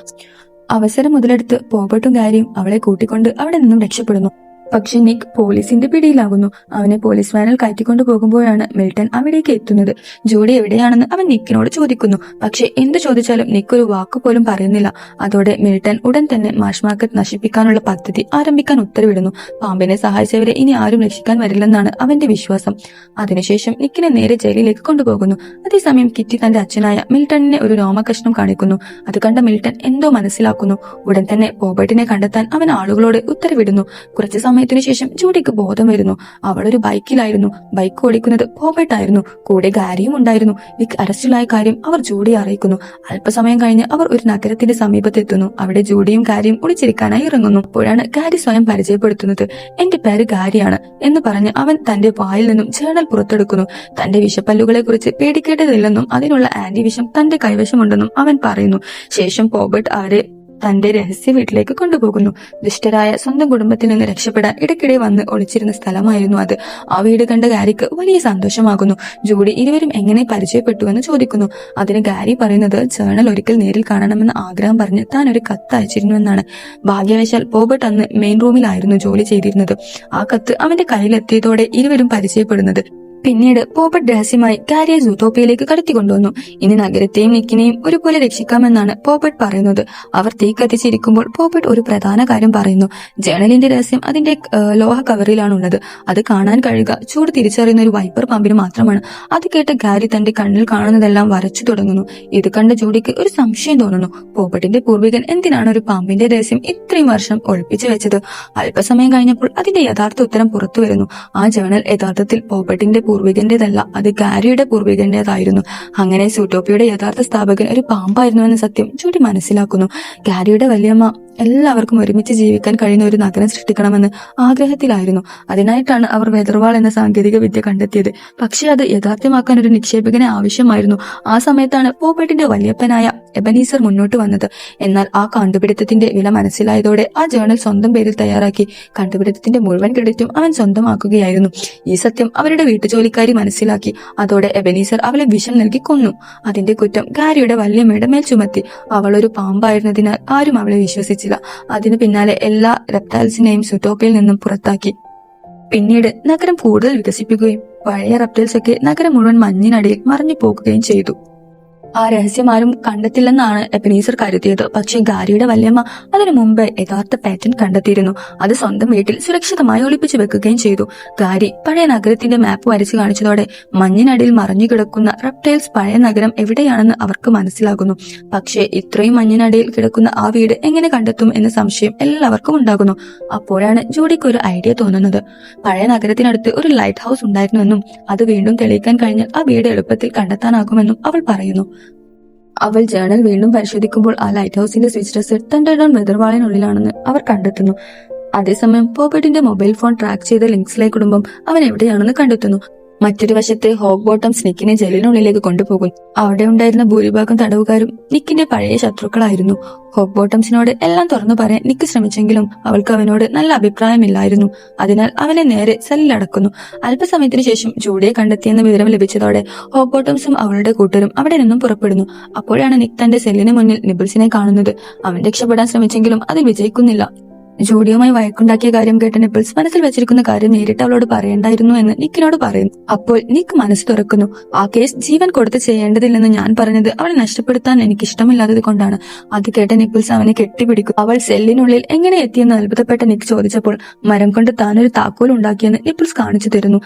അവസരം മുതലെടുത്ത് പോപ്പട്ടും ഗാരിയും അവളെ കൂട്ടിക്കൊണ്ട് അവിടെ നിന്നും രക്ഷപ്പെടുന്നു. പക്ഷെ നിക്ക് പോലീസിന്റെ പിടിയിലാകുന്നു. അവനെ പോലീസ് വാനിൽ കയറ്റിക്കൊണ്ടു പോകുമ്പോഴാണ് മിൽട്ടൺ അവിടേക്ക് എത്തുന്നത്. ജൂഡി എവിടെയാണെന്ന് അവൻ നിക്കിനോട് ചോദിക്കുന്നു. പക്ഷെ എന്ത് ചോദിച്ചാലും നിക്ക് ഒരു വാക്ക് പോലും പറയുന്നില്ല. അതോടെ മിൽട്ടൺ ഉടൻ തന്നെ മാഷ് മാർക്കറ്റ് നശിപ്പിക്കാനുള്ള പദ്ധതി ആരംഭിക്കാൻ ഉത്തരവിടുന്നു. പാമ്പിനെ സഹായിച്ചവരെ ഇനി ആരും രക്ഷിക്കാൻ വരില്ലെന്നാണ് അവന്റെ വിശ്വാസം. അതിനുശേഷം നിക്കിനെ നേരെ ജയിലിലേക്ക് കൊണ്ടുപോകുന്നു. അതേസമയം കിറ്റി തന്റെ അച്ഛനായ മിൽട്ടണിനെ ഒരു രോമകഷ്ണം കാണിക്കുന്നു. അത് കണ്ട മിൽട്ടൺ എന്തോ മനസ്സിലാക്കുന്നു. ഉടൻ തന്നെ പോബർട്ടിനെ കണ്ടെത്താൻ അവൻ ആളുകളോട് ഉത്തരവിടുന്നു. കുറച്ചു സമയത്തിനുശേഷം ജൂഡിക്ക് ബോധം വരുന്നു. അവളൊരു ബൈക്കിലായിരുന്നു. ബൈക്ക് ഓടിക്കുന്നത് പോബർട്ടായിരുന്നു. കൂടെ ഗാരിയും ഉണ്ടായിരുന്നു. നിക്ക് അറസ്റ്റിലായ കാര്യം അവർ ജൂഡിയെ അറിയിക്കുന്നു. അല്പസമയം കഴിഞ്ഞ് അവർ ഒരു നഗരത്തിന്റെ സമീപത്തെത്തുന്നു. അവിടെ ജൂഡിയും ഗാരിയും ഒളിച്ചിരിക്കാനായി ഇറങ്ങുന്നു. അപ്പോഴാണ് ഗാരി സ്വയം പരിചയപ്പെടുത്തുന്നത്. എന്റെ പേര് ഗാരിയാണ് എന്ന് പറഞ്ഞ് അവൻ തന്റെ വായിൽ നിന്നും ജേർണൽ പുറത്തെടുക്കുന്നു. തന്റെ വിഷപ്പല്ലുകളെ കുറിച്ച് പേടിക്കേണ്ടതില്ലെന്നും അതിനുള്ള ആന്റി വിഷം തന്റെ കൈവശമുണ്ടെന്നും അവൻ പറയുന്നു. ശേഷം പോബർട്ട് അവരെ തന്റെ രഹസ്യ വീട്ടിലേക്ക് കൊണ്ടുപോകുന്നു. ദുഷ്ടരായ സ്വന്തം കുടുംബത്തിൽ നിന്ന് രക്ഷപ്പെടാൻ ഇടയ്ക്കിടെ വന്ന് ഒളിച്ചിരുന്ന സ്ഥലമായിരുന്നു അത്. ആ വീട് കണ്ട ഗാരിക്ക് വലിയ സന്തോഷമാകുന്നു. ജൂഡി ഇരുവരും എങ്ങനെ പരിചയപ്പെട്ടുവെന്ന് ചോദിക്കുന്നു. അതിന് ഗാരി പറയുന്നത് ജേണൽ ഒരിക്കൽ നേരിൽ കാണണമെന്ന ആഗ്രഹം പറഞ്ഞ് താൻ ഒരു കത്ത് അയച്ചിരുന്നുവെന്നാണ്. ഭാഗ്യവശാൽ പോബർട്ട് അന്ന് മെയിൻ റൂമിലായിരുന്നു ജോലി ചെയ്തിരുന്നത്. ആ കത്ത് അവന്റെ കയ്യിലെത്തിയതോടെ ഇരുവരും പരിചയപ്പെടുന്നത്. പിന്നീട് പോപ്പട്ട് രഹസ്യമായി ഗാരിയെ സൂട്ടോപ്പിയയിലേക്ക് കടത്തിക്കൊണ്ടുവന്നു. ഇനി നഗരത്തെയും നിക്കിനെയും ഒരുപോലെ രക്ഷിക്കാമെന്നാണ് പോപ്പട്ട് പറയുന്നത്. അവർ തീ കത്തിച്ചിരിക്കുമ്പോൾ പോപ്പട്ട് ഒരു പ്രധാന കാര്യം പറയുന്നു. ജേണലിന്റെ രഹസ്യം അതിന്റെ ലോഹ കവറിലാണുള്ളത്. അത് കാണാൻ കഴിയുക ചൂട് തിരിച്ചറിയുന്ന ഒരു വൈപ്പർ പാമ്പിന് മാത്രമാണ്. അത് കേട്ട ഗാരി തന്റെ കണ്ണിൽ കാണുന്നതെല്ലാം വരച്ചു തുടങ്ങുന്നു. ഇത് കണ്ട ജൂഡിക്ക് ഒരു സംശയം തോന്നുന്നു. പോപ്പട്ടിന്റെ പൂർവികൻ എന്തിനാണ് ഒരു പാമ്പിന്റെ രഹസ്യം ഇത്രയും വർഷം ഒളിപ്പിച്ചു വെച്ചത്? അല്പസമയം കഴിഞ്ഞപ്പോൾ അതിന്റെ യഥാർത്ഥ ഉത്തരം പുറത്തു വരുന്നു. ആ ജേണൽ യഥാർത്ഥത്തിൽ പോപ്പട്ടിന്റെ പൂർവികന്റേതല്ല, അത് ഗാരിയുടെ പൂർവികന്റേതായിരുന്നു. അങ്ങനെ സൂട്ടോപ്പിയുടെ യഥാർത്ഥ സ്ഥാപകൻ ഒരു പാമ്പായിരുന്നുവെന്ന സത്യം ജൂഡി മനസ്സിലാക്കുന്നു. ഗാരിയുടെ വല്യമ്മ എല്ലാവർക്കും ഒരുമിച്ച് ജീവിക്കാൻ കഴിയുന്ന ഒരു നഗരം സൃഷ്ടിക്കണമെന്ന് ആഗ്രഹത്തിലായിരുന്നു. അതിനായിട്ടാണ് അവർ വെതർവാൾ എന്ന സാങ്കേതിക വിദ്യ കണ്ടെത്തിയത്. പക്ഷെ അത് യഥാർത്ഥമാക്കാൻ ഒരു നിക്ഷേപകനെ ആവശ്യമായിരുന്നു. ആ സമയത്താണ് പോപ്പട്ടിന്റെ വല്യപ്പനായ എബനീസർ മുന്നോട്ട് വന്നത്. എന്നാൽ ആ കണ്ടുപിടുത്തത്തിന്റെ വില മനസ്സിലായതോടെ ആ ജേണൽ സ്വന്തം പേരിൽ തയ്യാറാക്കി കണ്ടുപിടുത്തത്തിന്റെ മുഴുവൻ ക്രെഡിറ്റും അവൻ സ്വന്തമാക്കുകയായിരുന്നു. ഈ സത്യം അവരുടെ വീട്ടുജോലിക്കാരി മനസ്സിലാക്കി. അതോടെ എബനീസർ അവളെ വിഷം നൽകി കൊന്നു. അതിന്റെ കുറ്റം ഗാരിയുടെ വല്യമ്മയുടെ മേൽ ചുമത്തി. അവൾ ഒരു പാമ്പായിരുന്നതിനാൽ ആരും അവളെ വിശ്വസിച്ചില്ല. അതിനു പിന്നാലെ എല്ലാ റെപ്റ്റൈൽസിനെയും സൂട്ടോപ്പിയയിൽ നിന്നും പുറത്താക്കി. പിന്നീട് നഗരം കൂടുതൽ വികസിപ്പിക്കുകയും പഴയ റെപ്റ്റൈൽസ് ഒക്കെ നഗരം മുഴുവൻ മഞ്ഞിനടിയിൽ മറഞ്ഞു പോകുകയും ചെയ്തു. ആ രഹസ്യം ആരും കണ്ടെത്തില്ലെന്നാണ് എബനീസർ കരുതിയത്. പക്ഷേ ഗാരിയുടെ വല്യമ്മ അതിനു മുമ്പ് യഥാർത്ഥ പാറ്റേൺ കണ്ടെത്തിയിരുന്നു. അത് സ്വന്തം വീട്ടിൽ സുരക്ഷിതമായി ഒളിപ്പിച്ചു വെക്കുകയും ചെയ്തു. ഗാരി പഴയ നഗരത്തിന്റെ മാപ്പ് വരച്ചു കാണിച്ചതോടെ മഞ്ഞിനടിയിൽ മറഞ്ഞു കിടക്കുന്ന റെപ്റ്റൈൽസ് പഴയ നഗരം എവിടെയാണെന്ന് അവർക്ക് മനസ്സിലാകുന്നു. പക്ഷേ ഇത്രയും മഞ്ഞിനടിയിൽ കിടക്കുന്ന ആ വീട് എങ്ങനെ കണ്ടെത്തും എന്ന സംശയം എല്ലാവർക്കും ഉണ്ടാകുന്നു. അപ്പോഴാണ് ജൂഡിക്ക് ഒരു ഐഡിയ തോന്നുന്നത്. പഴയ നഗരത്തിനടുത്ത് ഒരു ലൈറ്റ് ഹൗസ് ഉണ്ടായിരുന്നുവെന്നും അത് വീണ്ടും തെളിയിക്കാൻ കഴിഞ്ഞാൽ ആ വീട് എളുപ്പത്തിൽ കണ്ടെത്താനാകുമെന്നും അവൾ പറയുന്നു. അവൾ ജേണൽ വീണ്ടും പരിശോധിക്കുമ്പോൾ ആ ലൈറ്റ് ഹൗസിന്റെ സ്വിച്ച് റെസെറ്റ് തന്റെ ഡോൺ വെതർവാളിനുള്ളിലാണെന്ന് അവർ കണ്ടെത്തുന്നു. അതേസമയം പോപ്പട്ടിന്റെ മൊബൈൽ ഫോൺ ട്രാക്ക് ചെയ്ത ലിങ്ക്സ്ലെ കുടുംബം അവൻ എവിടെയാണെന്ന് കണ്ടെത്തുന്നു. മറ്റൊരു വശത്ത് ഹോഗ് ബോട്ടംസ് നിക്കിനെ ജയിലിനുള്ളിലേക്ക് കൊണ്ടുപോകും. അവിടെ ഉണ്ടായിരുന്ന ഭൂരിഭാഗം തടവുകാരും നിക്കിന്റെ പഴയ ശത്രുക്കളായിരുന്നു. ഹോഗ് ബോട്ടംസിനോട് എല്ലാം തുറന്നു പറയാൻ നിക്ക് ശ്രമിച്ചെങ്കിലും അവൾക്ക് അവനോട് നല്ല അഭിപ്രായമില്ലായിരുന്നു. അതിനാൽ അവനെ നേരെ സെല്ലിലടക്കുന്നു. അല്പസമയത്തിന് ശേഷം ജൂഡിയെ കണ്ടെത്തിയെന്ന വിവരം ലഭിച്ചതോടെ ഹോഗ് ബോട്ടംസും അവളുടെ കൂട്ടരും അവിടെ നിന്നും പുറപ്പെടുന്നു. അപ്പോഴാണ് നിക്ക് തന്റെ സെല്ലിന് മുന്നിൽ നിബിൾസിനെ കാണുന്നത്. അവൻ രക്ഷപ്പെടാൻ ശ്രമിച്ചെങ്കിലും അത് വിജയിക്കുന്നില്ല. ജൂഡിയുമായി വഴക്കുണ്ടാക്കിയ കാര്യം കേട്ട നിബിൾസ് മനസ്സിൽ വെച്ചിരിക്കുന്ന കാര്യം നേരിട്ട് അവളോട് പറയേണ്ടായിരുന്നു എന്ന് നിക്കിനോട് പറയുന്നു. അപ്പോൾ നിക്ക് മനസ്സ് തുറക്കുന്നു. ആ കേസ് ജീവൻ കൊടുത്ത് ചെയ്യേണ്ടതില്ലെന്ന് ഞാൻ പറഞ്ഞത് അവളെ നഷ്ടപ്പെടുത്താൻ എനിക്ക് ഇഷ്ടമില്ലാത്തത് കൊണ്ടാണ്. അത് കേട്ട നിബിൾസ് അവനെ കെട്ടിപ്പിടിക്കും. അവൾ സെല്ലിനുള്ളിൽ എങ്ങനെ എത്തിയെന്ന് അത്ഭുതപ്പെട്ട നിക്ക് ചോദിച്ചപ്പോൾ മരം കൊണ്ട് താനൊരു താക്കോൽ ഉണ്ടാക്കിയെന്ന് നിബിൾസ് കാണിച്ചു തരുന്നു.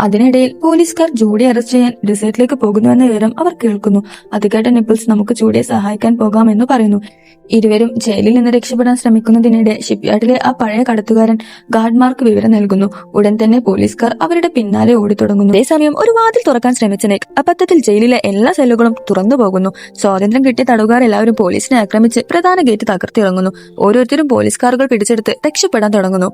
അതിനിടയിൽ പോലീസുകാർ ജൂഡിയെ അറസ്റ്റ് ചെയ്യാൻ ഡെസേർട്ടിലേക്ക് പോകുന്നുവെന്ന വിവരം അവർ കേൾക്കുന്നു. അത് കേട്ട നിബിൾസ് നമുക്ക് ജൂഡിയെ സഹായിക്കാൻ പോകാമെന്ന് പറയുന്നു. ഇരുവരും ജയിലിൽ നിന്ന് രക്ഷപ്പെടാൻ ശ്രമിക്കുന്നതിനിടെ ഷിപ്പ്യാർഡിലെ ആ പഴയ കടത്തുകാരൻ ഗാർഡ്മാർക്ക് വിവരം നൽകുന്നു. ഉടൻ തന്നെ പോലീസുകാർ അവരുടെ പിന്നാലെ ഓടിത്തുടങ്ങുന്നു. അതേസമയം ഒരു വാതിൽ തുറക്കാൻ ശ്രമിച്ച നിക്ക് അബദ്ധത്തിൽ ജയിലിലെ എല്ലാ സെല്ലുകളും തുറന്നു പോകുന്നു. സ്വാതന്ത്ര്യം കിട്ടിയ തടവുകാർ എല്ലാവരും പോലീസിനെ ആക്രമിച്ച് പ്രധാന ഗേറ്റ് തകർത്തിറങ്ങുന്നു. ഓരോരുത്തരും പോലീസ് കാറുകൾ പിടിച്ചെടുത്ത് രക്ഷപ്പെടാൻ തുടങ്ങുന്നു.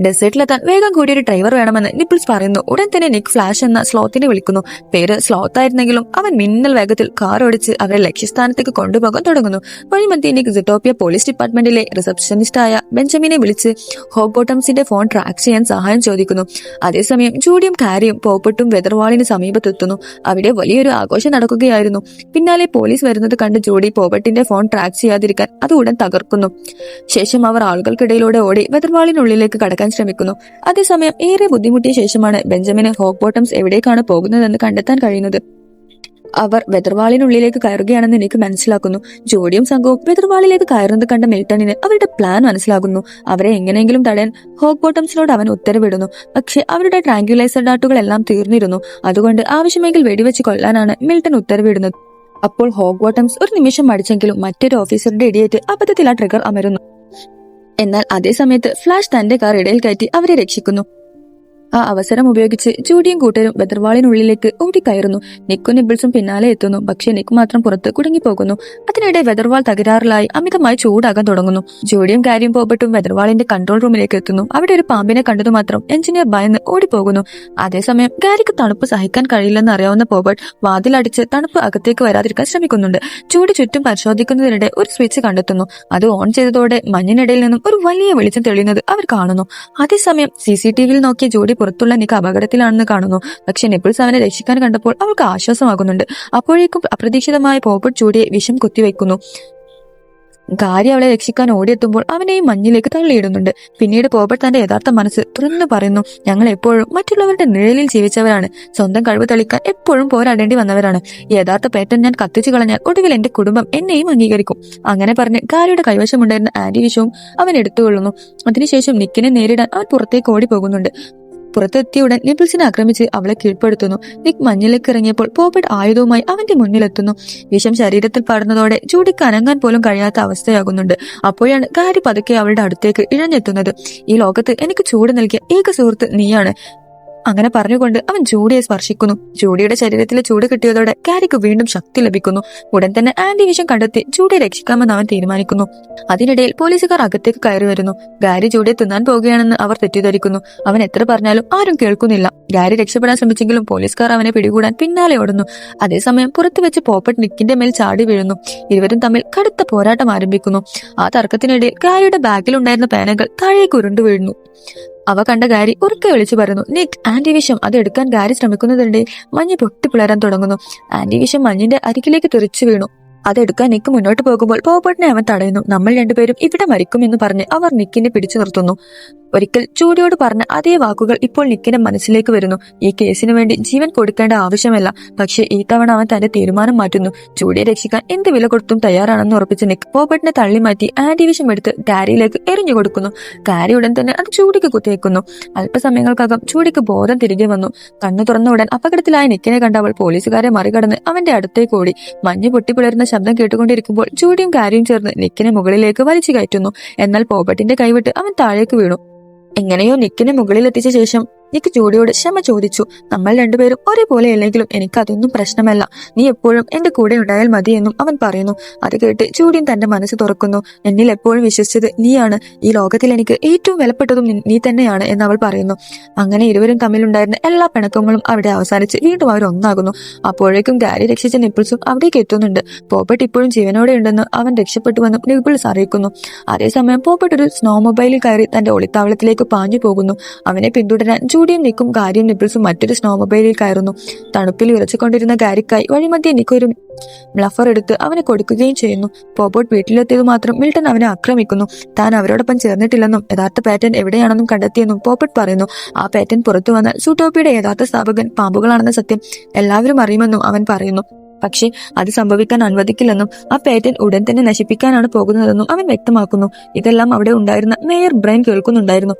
ഡെസേർട്ടിലെത്താൻ വേഗം കൂടി ഒരു ഡ്രൈവർ വേണമെന്ന് നിപ്പിൾസ് പറയുന്നു. ഉടൻ തന്നെ നിക്ക് ഫ്ലാഷ് എന്ന സ്ലോത്തിനെ വിളിക്കുന്നു. പേര് സ്ലോത്ത് ആയിരുന്നെങ്കിലും അവൻ മിന്നൽ വേഗത്തിൽ കാർ ഓടിച്ച് അവരെ ലക്ഷ്യസ്ഥാനത്തേക്ക് കൊണ്ടുപോകാൻ തുടങ്ങുന്നു. വഴിമധ്യേ നിക്ക് സുട്ടോപ്പിയ പോലീസ് ഡിപ്പാർട്ട്മെന്റിലെ റിസപ്ഷനിസ്റ്റായ ബെഞ്ചമിനെ വിളിച്ച് ഹോഗ് ബോട്ടംസിന്റെ ഫോൺ ട്രാക്ക് ചെയ്യാൻ സഹായം ചോദിക്കുന്നു. അതേസമയം ജൂഡിയും കാരിയും പോപ്പട്ടും വെതർവാളിന് സമീപത്തെത്തുന്നു. അവിടെ വലിയൊരു ആഘോഷം നടക്കുകയായിരുന്നു. പിന്നാലെ പോലീസ് വരുന്നത് കണ്ട് ജൂഡി പോപ്പട്ടിന്റെ ഫോൺ ട്രാക്ക് ചെയ്യാതിരിക്കാൻ അത് ഉടൻ തകർക്കുന്നു. ശേഷം അവർ ആളുകൾക്കിടയിലൂടെ ഓടി വെതർവാളിനുള്ളിലേക്ക് കടക്കാൻ ശ്രമിക്കുന്നു. അതേസമയം ഏറെ ബുദ്ധിമുട്ടിയ ശേഷമാണ് ബെഞ്ചമിന് ഹോഗ് ബോട്ടംസ് എവിടേക്കാണ് പോകുന്നതെന്ന് കണ്ടെത്താൻ കഴിയുന്നത്. അവർ വെതർവാളിനുള്ളിലേക്ക് കയറുകയാണെന്ന് എനിക്ക് മനസ്സിലാക്കുന്നു. ജോഡിയും സംഘവും വെതർവാളിലേക്ക് കയറുന്നത് കണ്ട മിൽട്ടണിന് അവരുടെ പ്ലാൻ മനസ്സിലാകുന്നു. അവരെ എങ്ങനെയെങ്കിലും തടയാൻ ഹോഗ് ബോട്ടംസിനോട് അവൻ ഉത്തരവിടുന്നു. പക്ഷെ അവരുടെ ട്രാങ്ക്യുലൈസർ ഡാട്ടുകളെല്ലാം തീർന്നിരുന്നു. അതുകൊണ്ട് ആവശ്യമെങ്കിൽ വെടിവെച്ച് കൊല്ലാനാണ് മിൽട്ടൺ ഉത്തരവിടുന്നത്. അപ്പോൾ ഹോഗ് ബോട്ടംസ് ഒരു നിമിഷം മടിച്ചെങ്കിലും മറ്റൊരു ഓഫീസറുടെ ഇടിയേറ്റ് അബദ്ധത്തിൽ ആ ട്രിഗർ അമരുന്നു. എന്നാൽ അതേ സമയത്ത് ഫ്ലാഷ് തന്റെ കാർ ഇടയിൽ കയറ്റി അവരെ രക്ഷിക്കുന്നു. ആ അവസരം ഉപയോഗിച്ച് ജൂഡിയും കൂട്ടരും വെതർവാളിനുള്ളിലേക്ക് ഓടിക്കയറുന്നു. നിക്കും നിബിൾസും പിന്നാലെ എത്തുന്നു. പക്ഷേ നിക്ക് മാത്രം പുറത്ത് കുടുങ്ങിപ്പോകുന്നു. അതിനിടെ വെതർവാൾ തകരാറിലായി അമിതമായി ചൂടാകാൻ തുടങ്ങുന്നു. ജൂഡിയും കാരിയും പോബട്ടും വെതർവാളിന്റെ കൺട്രോൾ റൂമിലേക്ക് എത്തുന്നു. അവിടെ ഒരു പാമ്പിനെ കണ്ടതു മാത്രം എഞ്ചിനീയർ ഭയന്ന് ഓടിപ്പോകുന്നു. അതേസമയം ഗാരിക്ക് തണുപ്പ് സഹിക്കാൻ കഴിയില്ലെന്ന് അറിയാവുന്ന പോബട്ട് വാതിലടിച്ച് തണുപ്പ് അകത്തേക്ക് വരാതിരിക്കാൻ ശ്രമിക്കുന്നുണ്ട്. ജൂഡി ചുറ്റും പരിശോധിക്കുന്നതിനിടെ ഒരു സ്വിച്ച് കണ്ടെത്തുന്നു. അത് ഓൺ ചെയ്തതോടെ മഞ്ഞിനിടയിൽ നിന്നും ഒരു വലിയ വെളിച്ചം തെളിയുന്നത് അവർ കാണുന്നു. അതേസമയം CCTVയിൽ നോക്കിയ ജൂഡി പുറത്തുള്ള നിക്ക് അപകടത്തിലാണെന്ന് കാണുന്നു. പക്ഷെ നിബിൾസ് അവനെ രക്ഷിക്കാൻ കണ്ടപ്പോൾ അവൾക്ക് ആശ്വാസമാകുന്നുണ്ട്. അപ്പോഴേക്കും അപ്രതീക്ഷിതമായ പോപ്പട്ട് ജൂഡിയെ വിഷം കുത്തിവെക്കുന്നു. ഗാരി അവളെ രക്ഷിക്കാൻ ഓടിയെത്തുമ്പോൾ അവനെയും മഞ്ഞിലേക്ക് തള്ളിയിടുന്നുണ്ട്. പിന്നീട് പോപ്പട്ട് തന്റെ യഥാർത്ഥ മനസ്സ് തുറന്നു പറയുന്നു. ഞങ്ങൾ എപ്പോഴും മറ്റുള്ളവരുടെ നിഴലിൽ ജീവിച്ചവരാണ്. സ്വന്തം കഴിവ് തെളിക്കാൻ എപ്പോഴും പോരാടേണ്ടി വന്നവരാണ്. യഥാർത്ഥ പേറ്റൻ ഞാൻ കത്തിച്ചു കളഞ്ഞാൽ ഒടുവിൽ എന്റെ കുടുംബം എന്നെയും അംഗീകരിക്കും. അങ്ങനെ പറഞ്ഞ് ഗാരിയുടെ കൈവശമുണ്ടായിരുന്ന ആന്റി വിഷവും അവൻ എടുത്തുകൊള്ളുന്നു. അതിനുശേഷം നിക്കിനെ നേരിടാൻ അവൻ പുറത്തേക്ക് ഓടി പോകുന്നുണ്ട്. പുറത്തെത്തിയ ഉടൻ നിബിൾസിനെ ആക്രമിച്ച് അവളെ കീഴ്പ്പെടുത്തുന്നു. നിക്ക് മഞ്ഞിലേക്ക് ഇറങ്ങിയപ്പോൾ പോപ്പട്ട് ആയുധവുമായി അവന്റെ മുന്നിലെത്തുന്നു. വിഷം ശരീരത്തിൽ പടർന്നതോടെ ജൂഡിക്ക് അനങ്ങാൻ പോലും കഴിയാത്ത അവസ്ഥയാകുന്നുണ്ട്. അപ്പോഴാണ് ഗാരി പതുക്കെ അവളുടെ അടുത്തേക്ക് ഇഴഞ്ഞെത്തുന്നത്. ഈ ലോകത്ത് എനിക്ക് ചൂട് നൽകിയ ഏക സുഹൃത്ത് നീയാണ്. അങ്ങനെ പറഞ്ഞുകൊണ്ട് അവൻ ജൂഡിയെ സ്പർശിക്കുന്നു. ജൂഡിയുടെ ശരീരത്തിലെ ചൂട് കിട്ടിയതോടെ ഗാരിക്ക് വീണ്ടും ശക്തി ലഭിക്കുന്നു. ഉടൻ തന്നെ ആന്റി വിഷം കണ്ടെത്തി ജൂഡിയെ രക്ഷിക്കാമെന്ന് അവൻ തീരുമാനിക്കുന്നു. അതിനിടയിൽ പോലീസുകാർ അകത്തേക്ക് കയറി വരുന്നു. ഗാരി ജൂഡിയെ തിന്നാൻ പോകുകയാണെന്ന് അവർ തെറ്റിദ്ധരിക്കുന്നു. അവൻ എത്ര പറഞ്ഞാലും ആരും കേൾക്കുന്നില്ല. ഗാരി രക്ഷപ്പെടാൻ ശ്രമിച്ചെങ്കിലും പോലീസുകാർ അവനെ പിടികൂടാൻ പിന്നാലെ ഓടുന്നു. അതേസമയം പുറത്തു വെച്ച് പോപ്പട്ട് നിക്കിന്റെ മേൽ ചാടി വീഴുന്നു. ഇരുവരും തമ്മിൽ കടുത്ത പോരാട്ടം ആരംഭിക്കുന്നു. ആ തർക്കത്തിനിടയിൽ ഗാരിയുടെ ബാഗിലുണ്ടായിരുന്ന പേനകൾ താഴേക്ക് ഉരുണ്ടു വീഴുന്നു. അവ കണ്ട ഗാരി ഉറക്കെ വിളിച്ചു പറയുന്നു. നിക്ക് ആന്റി വിഷം. അത് എടുക്കാൻ ഗാരി ശ്രമിക്കുന്നതിനിടെ മഞ്ഞ് പൊട്ടിപ്പിളരാൻ തുടങ്ങുന്നു. ആന്റി വിഷം മഞ്ഞിന്റെ അരികിലേക്ക് തെറിച്ചു വീണു. അതെടുക്കാൻ നിക്ക് മുന്നോട്ട് പോകുമ്പോൾ പോപ്പട്ടിനെ അവൻ തടയുന്നു. നമ്മൾ രണ്ടുപേരും ഇവിടെ മരിക്കുമെന്ന് പറഞ്ഞ് അവർ നിക്കിനെ പിടിച്ചു നിർത്തുന്നു. ഒരിക്കൽ ജൂഡിയോട് പറഞ്ഞ അതേ വാക്കുകൾ ഇപ്പോൾ നിക്കിന്റെ മനസ്സിലേക്ക് വരുന്നു. ഈ കേസിനു വേണ്ടി ജീവൻ കൊടുക്കേണ്ട ആവശ്യമല്ല. പക്ഷെ ഈ തവണ അവൻ തന്റെ തീരുമാനം മാറ്റുന്നു. ജൂഡിയെ രക്ഷിക്കാൻ എന്ത് വില കൊടുത്തും തയ്യാറാണെന്ന് ഉറപ്പിച്ച നിക്ക് പോപ്പട്ടിനെ തള്ളി മാറ്റി ആന്റി വിഷം എടുത്ത് ഗാരിയിലേക്ക് എറിഞ്ഞു കൊടുക്കുന്നു. ഗാരി ഉടൻ തന്നെ അത് ജൂഡിക്ക് കുത്തിവെക്കുന്നു. അല്പസമയങ്ങൾക്കകം ജൂഡിക്ക് ബോധം തിരികെ വന്നു. കണ്ണു തുറന്ന ഉടൻ അപകടത്തിലായ നിക്കിനെ കണ്ടവൾ പോലീസുകാരെ മറികടന്ന് അവന്റെ അടുത്തേക്ക് ഓടി. മഞ്ഞ് പൊട്ടിപ്പിളരുന്ന ശബ്ദം കേട്ടുകൊണ്ടിരിക്കുമ്പോൾ ജൂഡിയും ഗാരിയും ചേർന്ന് നിക്കിനെ മുകളിലേക്ക് വലിച്ചു കയറ്റുന്നു. എന്നാൽ പോപ്പട്ടിന്റെ കൈവിട്ട് അവൻ താഴേക്ക് വീണു. എങ്ങനെയോ നിക്കിനെ മുകളിലെത്തിച്ച ശേഷം നിക്ക് ജൂഡിയോട് ക്ഷമ ചോദിച്ചു. നമ്മൾ രണ്ടുപേരും ഒരേപോലെ അല്ലെങ്കിലും എനിക്ക് അതൊന്നും പ്രശ്നമല്ല. നീ എപ്പോഴും എന്റെ കൂടെ ഉണ്ടായാൽ മതിയെന്നും അവൻ പറയുന്നു. അത് കേട്ട് ജൂഡിയും തന്റെ മനസ്സ് തുറക്കുന്നു. എന്നിൽ എപ്പോഴും വിശ്വസിച്ചത് നീയാണ്. ഈ ലോകത്തിൽ എനിക്ക് ഏറ്റവും വിലപ്പെട്ടതും നീ തന്നെയാണ് എന്ന് അവൾ പറയുന്നു. അങ്ങനെ ഇരുവരും തമ്മിലുണ്ടായിരുന്ന എല്ലാ പിണക്കങ്ങളും അവിടെ അവസാനിച്ച് വീണ്ടും അവർ ഒന്നാകുന്നു. അപ്പോഴേക്കും ഗാരി രക്ഷിച്ച നിപ്പിൾസും അവിടേക്ക് എത്തുന്നുണ്ട്. പോപ്പട്ട് ഇപ്പോഴും ജീവനോടെ ഉണ്ടെന്ന് അവൻ രക്ഷപ്പെട്ടുവെന്നും നിപ്പിൾസ് അറിയിക്കുന്നു. അതേസമയം പോപ്പട്ട് ഒരു സ്നോ മൊബൈലിൽ കയറി തന്റെ ഒളിത്താവളത്തിലേക്ക് പാഞ്ഞു പോകുന്നു. അവനെ പിന്തുടരാൻ ജൂഡിയും നിക്കും ഗാരിയും നിപ്പിൾസും മറ്റൊരു സ്നോ മൊബൈലിൽ കയറുന്നു. തണുപ്പിൽ വിറച്ചുകൊണ്ടിരുന്ന ഗാരിക്കായി വഴിമധ്യേ നിക്ക് ഒരു ബ്ലഫർ എടുത്ത് അവനെ കൊടുക്കുകയും ചെയ്യുന്നു. പോപ്പട്ട് വീട്ടിലെത്തിയത് മാത്രം മിൽട്ടൺ അവനെ ആക്രമിക്കുന്നു. താൻ അവരോടൊപ്പം ചേർന്നിട്ടില്ലെന്നും യഥാർത്ഥ പാറ്റേൺ എവിടെയാണെന്നും കണ്ടെത്തിയെന്നും പോപ്പട്ട് പറയുന്നു. ആ പാറ്റേൺ പുറത്തു വന്നാൽ സൂട്ടോപ്പിയുടെ യഥാർത്ഥ സ്ഥാപകൻ പാമ്പുകളാണെന്ന സത്യം എല്ലാവരും അറിയുമെന്നും അവൻ പറയുന്നു. പക്ഷെ അത് സംഭവിക്കാൻ അനുവദിക്കില്ലെന്നും ആ പാറ്റേൺ ഉടൻ തന്നെ നശിപ്പിക്കാനാണ് പോകുന്നതെന്നും അവൻ വ്യക്തമാക്കുന്നു. ഇതെല്ലാം അവിടെ ഉണ്ടായിരുന്ന മേയർ ബ്രൈൻ കേൾക്കുന്നുണ്ടായിരുന്നു.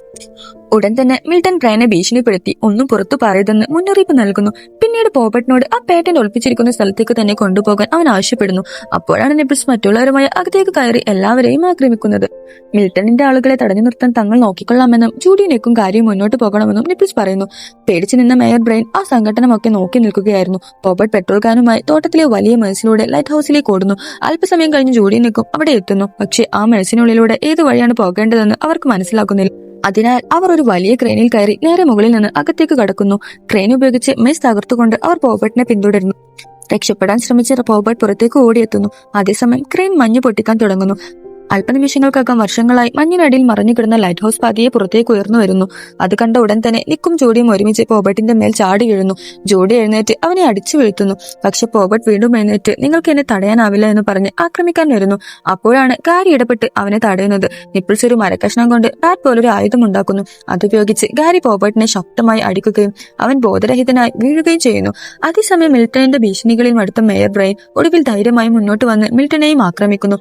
ഉടൻ തന്നെ മിൽട്ടൺ ബ്രൈനെ ഭീഷണിപ്പെടുത്തി ഒന്നും പുറത്തു പറയതെന്ന് മുന്നറിയിപ്പ് നൽകുന്നു. പിന്നീട് പോപ്പട്ടിനോട് ആ പാറ്റേൺ ഒളിപ്പിച്ചിരിക്കുന്ന സ്ഥലത്തേക്ക് തന്നെ കൊണ്ടുപോകാൻ അവൻ ആവശ്യപ്പെടുന്നു. അപ്പോഴാണ് നിപ്പിൾസ് മറ്റുള്ളവരുമായി അകത്തേക്ക് കയറി എല്ലാവരെയും ആക്രമിക്കുന്നത്. മിൽട്ടണിന്റെ ആളുകളെ തടഞ്ഞു നിർത്താൻ തങ്ങൾ നോക്കിക്കൊള്ളാമെന്നും ജൂഡിയനേക്കും കാര്യം മുന്നോട്ട് പോകണമെന്നും നിപ്പിൾസ് പറയുന്നു. പേടിച്ചു നിന്ന മേയർ ബ്രൈൻ ആ സംഘടനമൊക്കെ നോക്കി നിൽക്കുകയായിരുന്നു. പോപ്പട്ട് പെട്രോൾ കാനുമായി തോട്ടത്തിലെ വലിയ മെഴ്സിലൂടെ ലൈറ്റ് ഹൌസിലേക്ക് ഓടുന്നു. അല്പസമയം കഴിഞ്ഞ് ജൂഡിയനേക്കും അവിടെ എത്തുന്നു. പക്ഷേ ആ മെഴ്സിനുള്ളിലൂടെ ഏത് വഴിയാണ് പോകേണ്ടതെന്ന് അവർക്ക് മനസ്സിലാക്കുന്നില്ല. അതിനാൽ അവർ ഒരു വലിയ ക്രെയിനിൽ കയറി നേരെ മുകളിൽ നിന്ന് അകത്തേക്ക് കടക്കുന്നു. ക്രെയിൻ ഉപയോഗിച്ച് മെസ് തകർത്തുകൊണ്ട് അവർ പോപ്പട്ടിനെ പിന്തുടരുന്നു. രക്ഷപ്പെടാൻ ശ്രമിച്ച പോപ്പട്ട് പുറത്തേക്ക് ഓടിയെത്തുന്നു. അതേസമയം ക്രെയിൻ മഞ്ഞ് പൊട്ടിക്കാൻ തുടങ്ങുന്നു. അല്പനിമിഷങ്ങൾക്കകം വർഷങ്ങളായി മഞ്ഞിനടിയിൽ മറഞ്ഞുകിടന്ന ലൈറ്റ് ഹൌസ് പതിയെ പുറത്തേക്ക് ഉയർന്നു വരുന്നു. അത് കണ്ട ഉടൻ തന്നെ നിക്കും ജോഡിയും ഒരുമിച്ച് പോബട്ടിന്റെ മേൽ ചാടി വീഴുന്നു. ജോഡി എഴുന്നേറ്റ് അവനെ അടിച്ചു വീഴ്ത്തുന്നു. പക്ഷെ പോബട്ട് വീണ്ടും എഴുന്നേറ്റ് നിങ്ങൾക്ക് എന്നെ തടയാനാവില്ല എന്ന് പറഞ്ഞ് ആക്രമിക്കാൻ വരുന്നു. അപ്പോഴാണ് ഗാരി ഇടപെട്ട് അവനെ തടയുന്നത്. നിപ്പിൾസ് ഒരു മരക്കഷ്ണം കൊണ്ട് ബാറ്റ് പോലൊരു ആയുധം ഉണ്ടാക്കുന്നു. അതുപയോഗിച്ച് ഗാരി പോബട്ടിനെ ശക്തമായി അടിക്കുകയും അവൻ ബോധരഹിതനായി വീഴുകയും ചെയ്യുന്നു. അതേസമയം മിൽട്ടണിന്റെ ഭീഷണികളിൽ മടുത്ത മേയർ ബ്രൈൻ ഒടുവിൽ ധൈര്യമായി മുന്നോട്ട് വന്ന് മിൽട്ടനെയും ആക്രമിക്കുന്നു.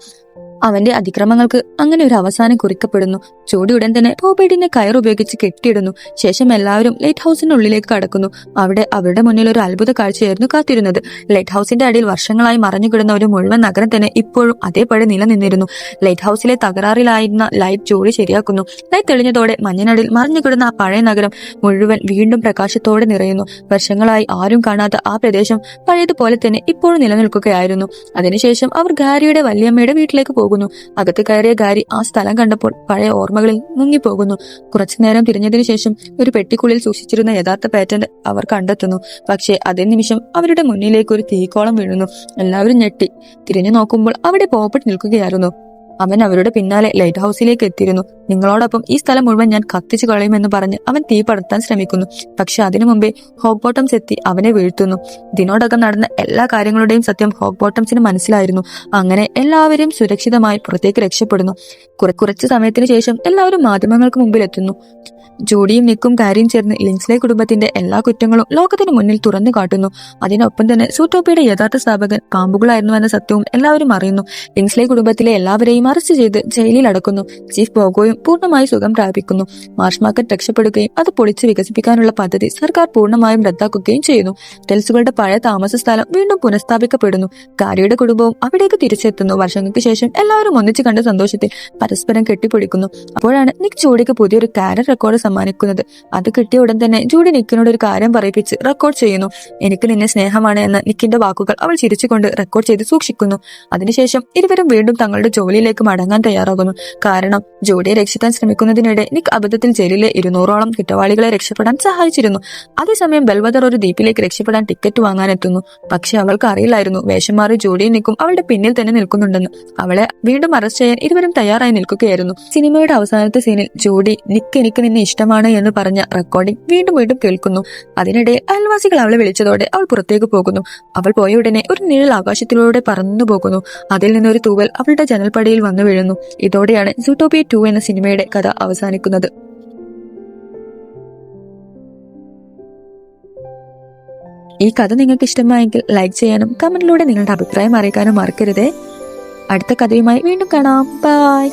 അവന്റെ അതിക്രമങ്ങൾക്ക് അങ്ങനെ ഒരു അവസാനം കുറിക്കപ്പെടുന്നു. ജോഡി ഉടൻ തന്നെ ബോബേഡിനെ കയറുപയോഗിച്ച് കെട്ടിയിടുന്നു. ശേഷം എല്ലാവരും ലൈറ്റ് ഹൌസിനുള്ളിലേക്ക് കടക്കുന്നു. അവിടെ അവരുടെ മുന്നിൽ ഒരു അത്ഭുത കാഴ്ചയായിരുന്നു കാത്തിരുന്നത്. ലൈറ്റ് ഹൌസിന്റെ അടിയിൽ വർഷങ്ങളായി മറഞ്ഞുകിടന്ന ഒരു മുഴുവൻ നഗരം തന്നെ ഇപ്പോഴും അതേപടി നിലനിന്നിരുന്നു. ലൈറ്റ് ഹൌസിലെ തകരാറിലായിരുന്ന ലൈറ്റ് ജോഡി ശരിയാക്കുന്നു. ലൈറ്റ് തെളിഞ്ഞതോടെ മഞ്ഞിനടിയിൽ മറഞ്ഞുകിടന്ന ആ പഴയ നഗരം മുഴുവൻ വീണ്ടും പ്രകാശത്തോടെ നിറയുന്നു. വർഷങ്ങളായി ആരും കാണാത്ത ആ പ്രദേശം പഴയതുപോലെ തന്നെ ഇപ്പോഴും നിലനിൽക്കുകയായിരുന്നു. അതിനുശേഷം അവർ ഗാരിയുടെ വല്യമ്മയുടെ വീട്ടിലേക്ക് പോകുന്നു. അകത്ത് കയറിയ ഗാരി ആ സ്ഥലം കണ്ടപ്പോൾ പഴയ ഓർമ്മകളിൽ മുങ്ങിപ്പോകുന്നു. കുറച്ചുനേരം തിരിഞ്ഞതിനു ശേഷം ഒരു പെട്ടിക്കുള്ളിൽ സൂക്ഷിച്ചിരുന്ന യഥാർത്ഥ പാറ്റന്റ് അവർ കണ്ടെത്തുന്നു. പക്ഷേ അതേ നിമിഷം അവരുടെ മുന്നിലേക്ക് ഒരു തീക്കോളം വീഴുന്നു. എല്ലാവരും ഞെട്ടി തിരിഞ്ഞു നോക്കുമ്പോൾ അവിടെ പോപ്പറ്റ് നിൽക്കുകയായിരുന്നു. അവൻ അവരുടെ പിന്നാലെ ലൈറ്റ് ഹൌസിലേക്ക് എത്തിയിരുന്നു. നിങ്ങളോടൊപ്പം ഈ സ്ഥലം മുഴുവൻ ഞാൻ കത്തിച്ചു കളയുമെന്ന് പറഞ്ഞ് അവൻ തീ പടർത്താൻ ശ്രമിക്കുന്നു. പക്ഷെ അതിനു മുമ്പേ ഹോഗ്ബോട്ടംസ് എത്തി അവനെ വീഴ്ത്തുന്നു. ഇതിനോടകം നടന്ന എല്ലാ കാര്യങ്ങളുടെയും സത്യം ഹോഗ്ബോട്ടംസിന് മനസ്സിലായിരുന്നു. അങ്ങനെ എല്ലാവരും സുരക്ഷിതമായി പുറത്തേക്ക് രക്ഷപ്പെടുന്നു. കുറച്ചു സമയത്തിന് ശേഷം എല്ലാവരും മാധ്യമങ്ങൾക്ക് മുമ്പിൽ എത്തുന്നു. ജോഡിയും നിക്കും കാരിയും ചേർന്ന് ലിൻസ്ലെ കുടുംബത്തിന്റെ എല്ലാ കുറ്റങ്ങളും ലോകത്തിന് മുന്നിൽ തുറന്നു കാട്ടുന്നു. അതിനൊപ്പം തന്നെ സൂട്ടോപ്പിയുടെ യഥാർത്ഥ സ്ഥാപകൻ പാമ്പുകളായിരുന്നുവെന്ന സത്യവും എല്ലാവരും അറിയുന്നു. ലിൻസ്ലെ കുടുംബത്തിലെ എല്ലാവരെയും അറസ്റ്റ് ചെയ്ത് ജയിലിൽ അടക്കുന്നു. ചീഫ് ബോഗോയും പൂർണ്ണമായി സുഖം പ്രാപിക്കുന്നു. മാർഷ് മാർക്കറ്റ് രക്ഷപ്പെടുകയും അത് പൊളിച്ച് വികസിപ്പിക്കാനുള്ള പദ്ധതി സർക്കാർ പൂർണ്ണമായും റദ്ദാക്കുകയും ചെയ്യുന്നു. ടെൽസുകളുടെ പഴയ താമസ സ്ഥലം വീണ്ടും പുനഃസ്ഥാപിക്കപ്പെടുന്നു. കാരിയുടെ കുടുംബവും അവിടേക്ക് തിരിച്ചെത്തുന്നു. വർഷങ്ങൾക്ക് ശേഷം എല്ലാവരും ഒന്നിച്ചു കണ്ട സന്തോഷത്തിൽ പരസ്പരം കെട്ടിപ്പിടിക്കുന്നു. അപ്പോഴാണ് നിക്ക് ജോഡിക്ക് പുതിയൊരു കാരറ്റ് റെക്കോർഡ് സമ്മാനിക്കുന്നത്. അത് കിട്ടിയ ഉടൻ തന്നെ ജൂഡി നിക്കിനോട് ഒരു കാര്യം പറയിപ്പിച്ച് റെക്കോർഡ് ചെയ്യുന്നു. എനിക്ക് നിന്നെ സ്നേഹമാണ് എന്ന നിക്കിന്റെ വാക്കുകൾ അവൾ ചിരിച്ചുകൊണ്ട് റെക്കോർഡ് ചെയ്ത് സൂക്ഷിക്കുന്നു. അതിനുശേഷം ഇരുവരും വീണ്ടും തങ്ങളുടെ ജോലിയിലേക്ക് മടങ്ങാൻ തയ്യാറാകുന്നു. കാരണം ജോഡിയെ രക്ഷിക്കാൻ ശ്രമിക്കുന്നതിനിടെ നിക്ക് അബദ്ധത്തിൽ ജയിലിലെ 200ഓളം കുറ്റവാളികളെ രക്ഷപ്പെടാൻ സഹായിച്ചിരുന്നു. അതേസമയം ബെൽവദർ ഒരു ദ്വീപിലേക്ക് രക്ഷപ്പെടാൻ ടിക്കറ്റ് വാങ്ങാനെത്തുന്നു. പക്ഷെ അവൾക്ക് അറിയില്ലായിരുന്നു വേഷം മാറി ജോഡിയും നിക്കും അവളുടെ പിന്നിൽ തന്നെ നിൽക്കുന്നുണ്ടെന്ന്. അവളെ വീണ്ടും അറസ്റ്റ് ചെയ്യാൻ ഇരുവരും തയ്യാറായി നിൽക്കുകയായിരുന്നു. സിനിമയുടെ അവസാനത്തെ സീനിൽ ജോഡി നിക്ക് എനിക്ക് നിന്നെ ഇഷ്ടമാണ് എന്ന് പറഞ്ഞ റെക്കോർഡിംഗ് വീണ്ടും വീണ്ടും കേൾക്കുന്നു. അതിനിടെ അയൽവാസികൾ അവളെ വിളിച്ചതോടെ അവൾ പുറത്തേക്ക് പോകുന്നു. അവൾ പോയ ഉടനെ ഒരു നിഴൽ ആകാശത്തിലൂടെ പറന്നു പോകുന്നു. അതിൽ നിന്നൊരു തൂവൽ അവളുടെ ജനൽപ്പടിയിൽ വന്നു വീഴുന്നു. ഇതോടെയാണ് സൂട്ടോപ്പിയ 2 എന്ന സിനിമയുടെ കഥ അവസാനിക്കുന്നത്. ഈ കഥ നിങ്ങൾക്ക് ഇഷ്ടമായെങ്കിൽ ലൈക്ക് ചെയ്യാനും കമന്റിലൂടെ നിങ്ങളുടെ അഭിപ്രായം അറിയിക്കാനും മറക്കരുതേ. അടുത്ത കഥയുമായി വീണ്ടും കാണാം. ബൈ.